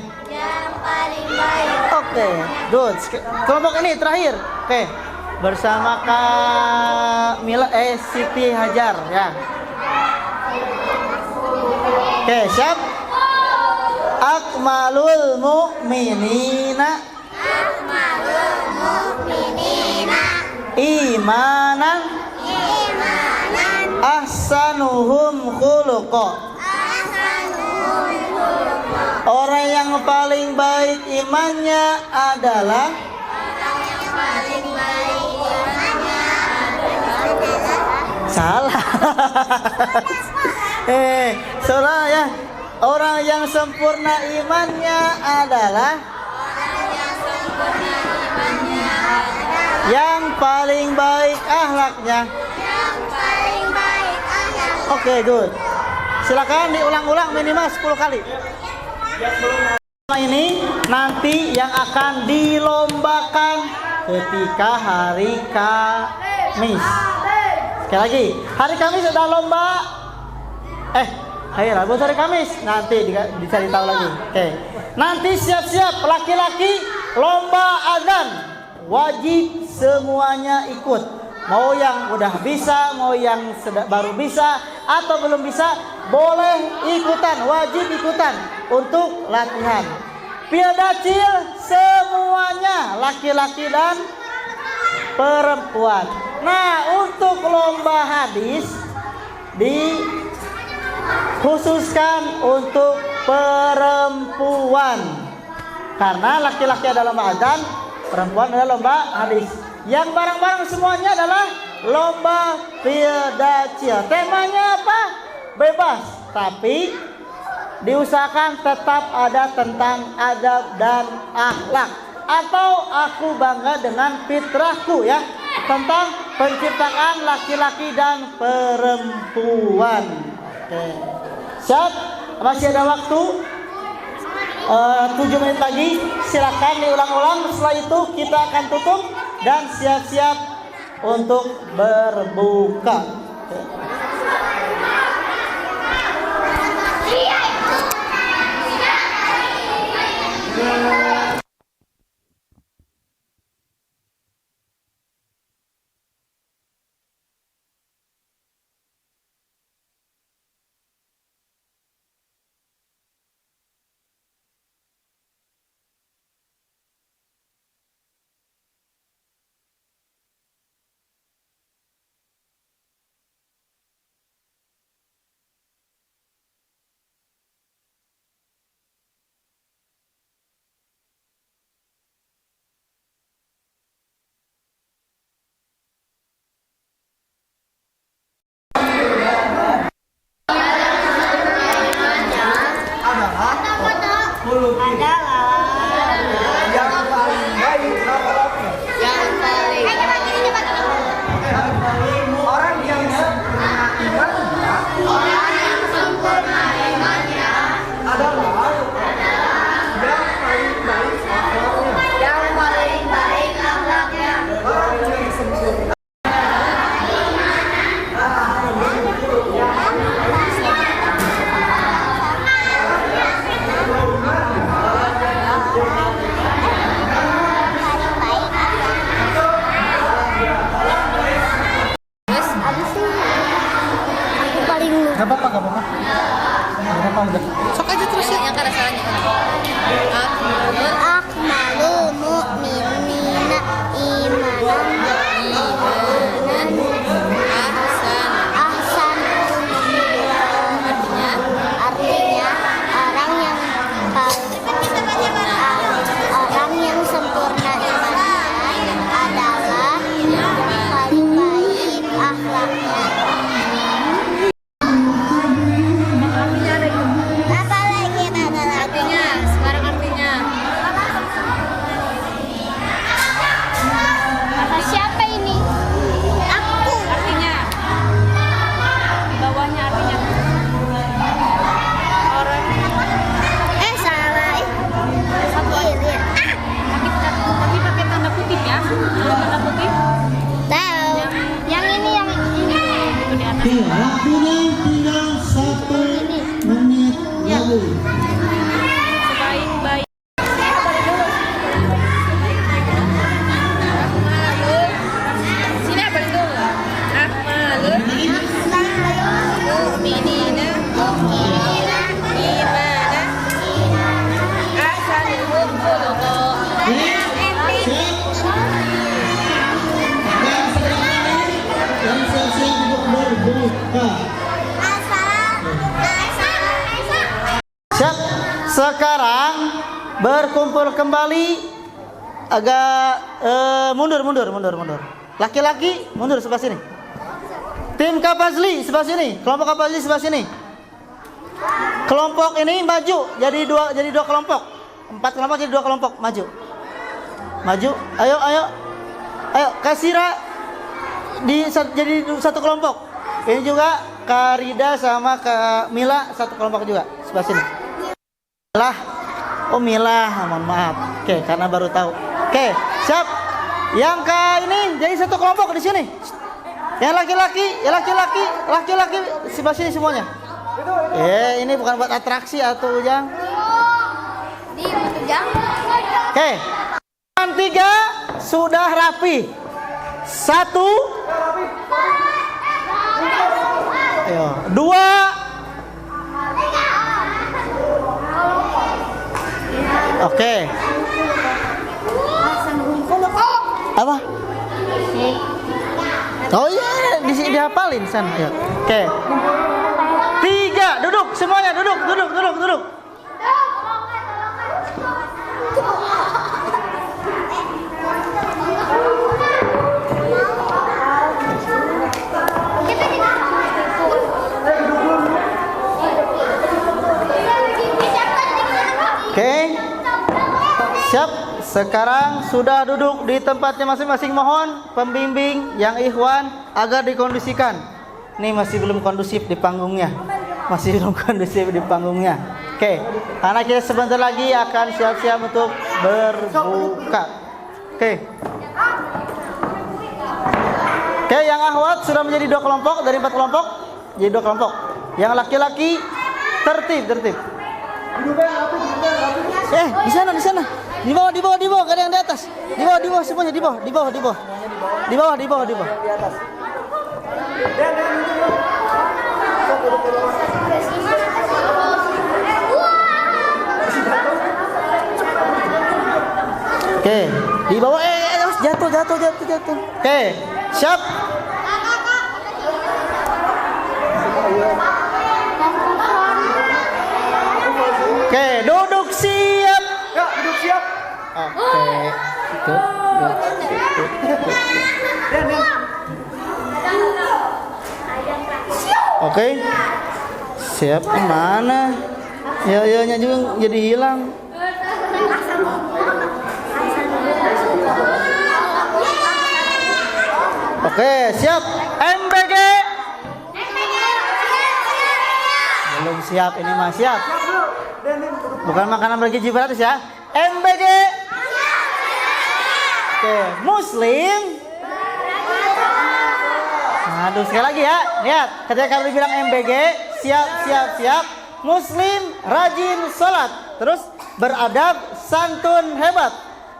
Oke, good. Kelompok ini terakhir. Oke. Bersama Kak Mila Siti Hajar ya. Oke, siap. Akmalul mu'minina imanan ahsanuhum khuluqa. Orang yang paling baik imannya adalah salah. Salah ya. Orang yang sempurna imannya adalah yang paling baik akhlaknya. Oke, good. Silakan diulang-ulang minimal 10 kali. Ini nanti yang akan dilombakan ketika hari Kamis. Sekali lagi, hari Kamis ada lomba. Hari Rabu hari Kamis nanti dicari tahu lagi. Oke. Nanti siap-siap laki-laki lomba azan. Wajib semuanya ikut. mau yang udah bisa, mau yang baru bisa atau belum bisa, boleh ikutan, wajib ikutan untuk latihan. Piadacil semuanya, laki-laki dan perempuan. Nah, untuk lomba hadis dikhususkan untuk perempuan. Karena laki-laki adalah lomba adzan, perempuan adalah lomba hadis. Yang bareng-bareng semuanya adalah lomba piadacil. Temanya apa? Bebas, tapi diusahakan tetap ada tentang adab dan akhlak. Atau aku bangga dengan fitrahku ya, tentang penciptaan laki-laki dan perempuan. Oke. Siap? Masih ada waktu 7 menit lagi. Silakan diulang-ulang. Setelah itu kita akan tutup dan siap-siap untuk berbuka. Oke. Gak apa-apa, gak apa-apa. Gak apa-apa udah. Sok aja terus ya. Yang kan asalnya. Akmalul mu'minina imanan ahsan. Artinya orang yang sempurna imannya adalah yang paling baik akhlaknya. Waktunya tinggal 1 menit lagi. Sebaik-baik. Sini apa itu? Akmalul mu'minina imana ahsanul khuluqa. Dan siap-siap untuk berbuka. Siap. Sekarang berkumpul kembali. Agak mundur. Laki-laki mundur sebelah sini. Tim Kapazli sebelah sini. Kelompok Kapazli sebelah sini. Kelompok ini maju jadi dua kelompok. 4 kelompok jadi 2 kelompok, maju. Ayo. Kasira jadi 1 kelompok. Ini juga Karida sama Kak Mila 1 kelompok juga sebelah sini. Mila, mohon maaf. Oke, karena baru tahu. Oke, siap. Yang ini jadi 1 kelompok di sini. Yang laki-laki sebelah sini semuanya. Ini bukan buat atraksi atau Ujang. Oke. 3 sudah rapi. 1 Ayo, 2. Oke. Apa? Oh iya, dihafalin sana. Ayo. Oke. 3, duduk semuanya, duduk. Oke. Siap. Sekarang sudah duduk di tempatnya masing-masing. Mohon pembimbing yang ikhwan agar dikondisikan. Ini masih belum kondusif di panggungnya. Oke. Karena kita sebentar lagi akan siap-siap untuk berbuka. Oke. Oke, yang akhwat sudah menjadi 2 kelompok dari 4 kelompok. Jadi 2 kelompok. Yang laki-laki tertib. Di sana. Di bawah, gak ada yang di atas. Di bawah semuanya, di bawah. Di bawah. Oke, di bawah. Jatuh. Oke, siap. Oke, duduk siap. Oke. Oke. Siap mana? Ya juga jadi hilang. Oke, siap. MBG. Belum siap, ini mah siap. Bukan makanan bergizi gratis ya. MBG. Oke, Muslim. Aduh, sekali lagi ya. Lihat, ketika kamu dibilang MBG, siap. Muslim, rajin sholat. Terus beradab, santun, hebat.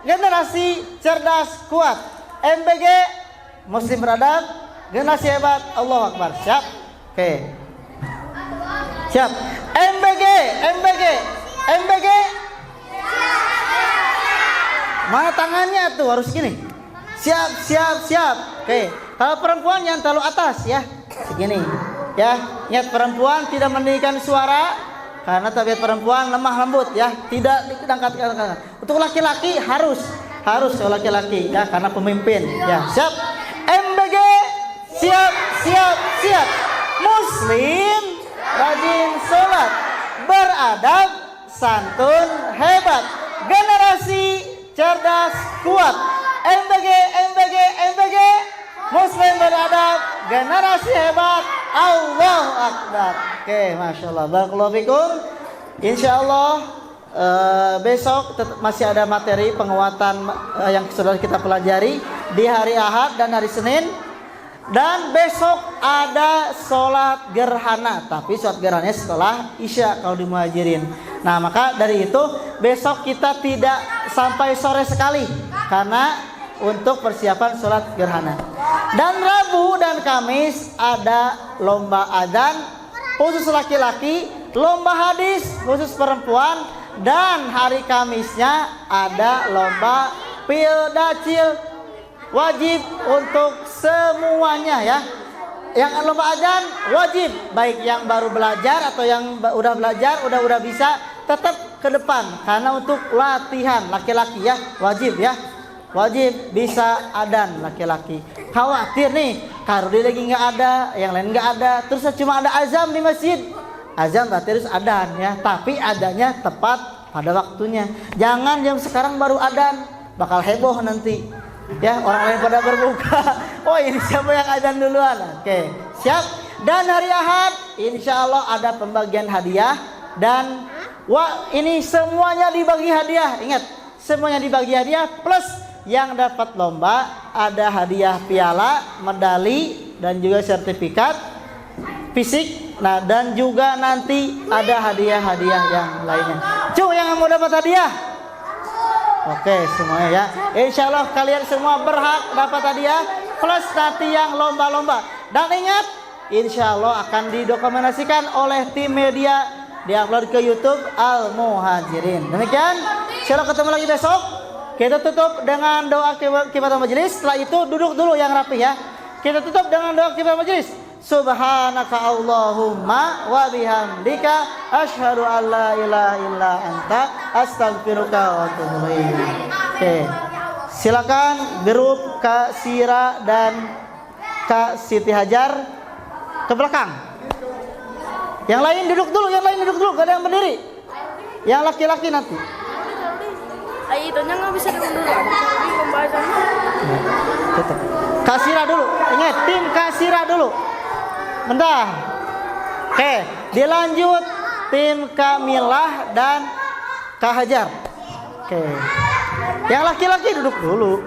Generasi cerdas, kuat. MBG, Muslim beradab, generasi hebat. Allahu Akbar. Siap? Oke. Siap. MBG. Mana tangannya tuh, harus gini. Siap. Oke. Kalau perempuan jangan terlalu atas ya. Segini. Ya, ingat perempuan tidak meninggikan suara karena tabiat perempuan lemah lembut ya, tidak diangkat. Untuk laki-laki harus laki-laki ya, karena pemimpin ya. Siap. MBG. Siap. Muslim, rajin sholat, beradab, santun, hebat, generasi cerdas, kuat. MBG. Muslim beradab, generasi hebat. Allahu Akbar. Oke, Masya Allah. Barakallahu fikum. Insya Allah besok masih ada materi penguatan yang sudah kita pelajari di hari Ahad dan hari Senin. Dan besok ada sholat gerhana, tapi sholat gerhananya setelah Isya kalau di Muhajirin. Nah, maka dari itu besok kita tidak sampai sore sekali karena untuk persiapan sholat gerhana. Dan Rabu dan Kamis ada lomba adzan khusus laki-laki, lomba hadis khusus perempuan, dan hari Kamisnya ada lomba pildacil wajib untuk semuanya ya. Yang lomba adzan wajib, baik yang baru belajar atau yang udah belajar, udah bisa, tetap ke depan karena untuk latihan laki-laki ya, wajib ya. Wajib bisa adzan laki-laki. Khawatir nih, Karudi lagi nggak ada, yang lain nggak ada, terus cuma ada azan di masjid. Azan berarti harus adzan ya, tapi adanya tepat pada waktunya. Jangan jam sekarang baru adzan, bakal heboh nanti. Ya, orang lain pada berbuka. Oh, ini siapa yang adzan duluan? Oke, siap. Dan hari Ahad, insya Allah ada pembagian hadiah. Dan ini semuanya dibagi hadiah. Ingat, semuanya dibagi hadiah plus yang dapat lomba ada hadiah piala, medali, dan juga sertifikat fisik. Nah, dan juga nanti ada hadiah-hadiah yang lainnya. Cuk, yang mau dapat hadiah? Oke, semuanya ya. Insya Allah kalian semua berhak dapat hadiah. plus nanti yang lomba-lomba. Dan ingat, insya Allah akan didokumentasikan oleh tim media, diupload ke YouTube Al Muhajirin. Demikian, insya Allah ketemu lagi besok. Kita tutup dengan doa kifaratul majelis. Setelah itu duduk dulu yang rapi ya. Kita tutup dengan doa kifaratul majelis. Subhanaka Allahumma wa bihamdika asyhadu an la ilaha illa anta astaghfiruka wa atubu ilaik. Oke. Silakan grup Kak Sira dan Kak Siti Hajar ke belakang. Yang lain duduk dulu, gak ada yang berdiri. Yang laki-laki nanti. Itunya nggak bisa diundur lagi pembahasannya. Tutup. Kak Sira dulu. Ingat, tim Kak Sira dulu. Bentar. Oke, dilanjut tim Kamilah dan Kak Hajar. Oke. Yang laki-laki duduk dulu.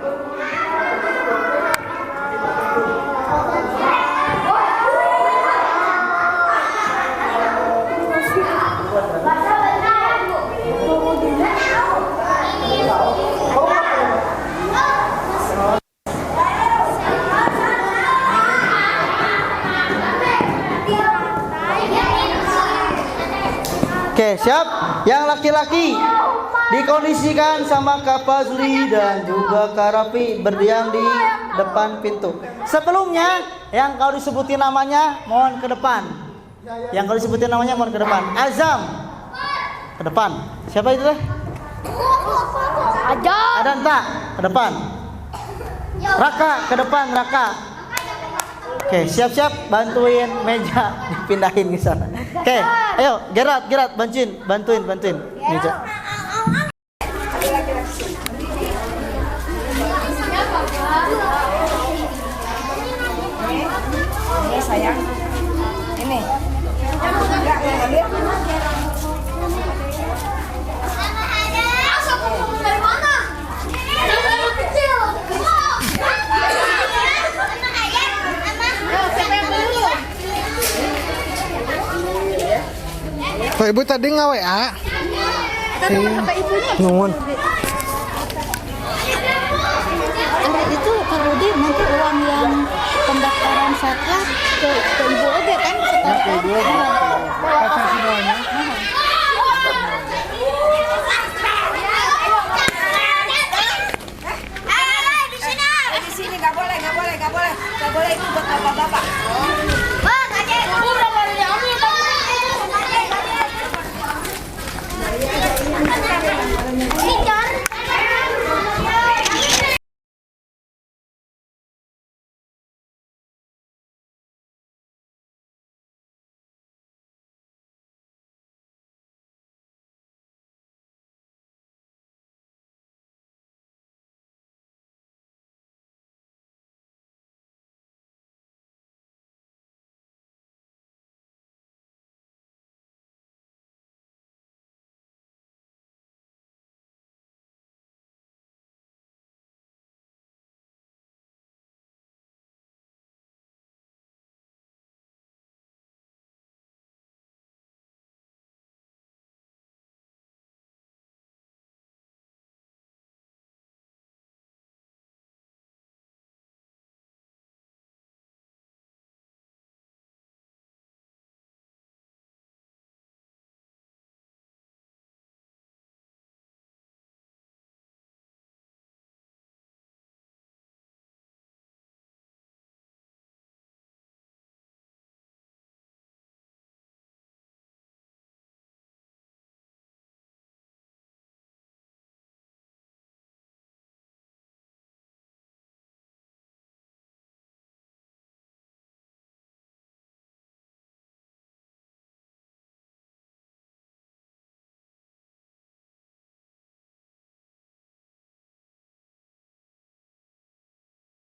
Oke, siap. Yang laki-laki dikondisikan sama Kak Fazli dan juga Kak Rafi berdiam di depan pintu. Sebelumnya, yang kalau disebutin namanya mohon ke depan. Yang kalau disebutin namanya mohon ke depan. Azam ke depan. Siapa itu teh? Adanta ke depan. Raka ke depan, Raka. Oke, siap-siap bantuin meja dipindahin ke sana. Oke, ayo Gerard, bantuin meja. Ini sayang. Ini. Pak Ibu tadi nggak WA? Nuhun. Itu kalau dia nanti uang yang pendaftaran saklek ke ibu oge kan setelah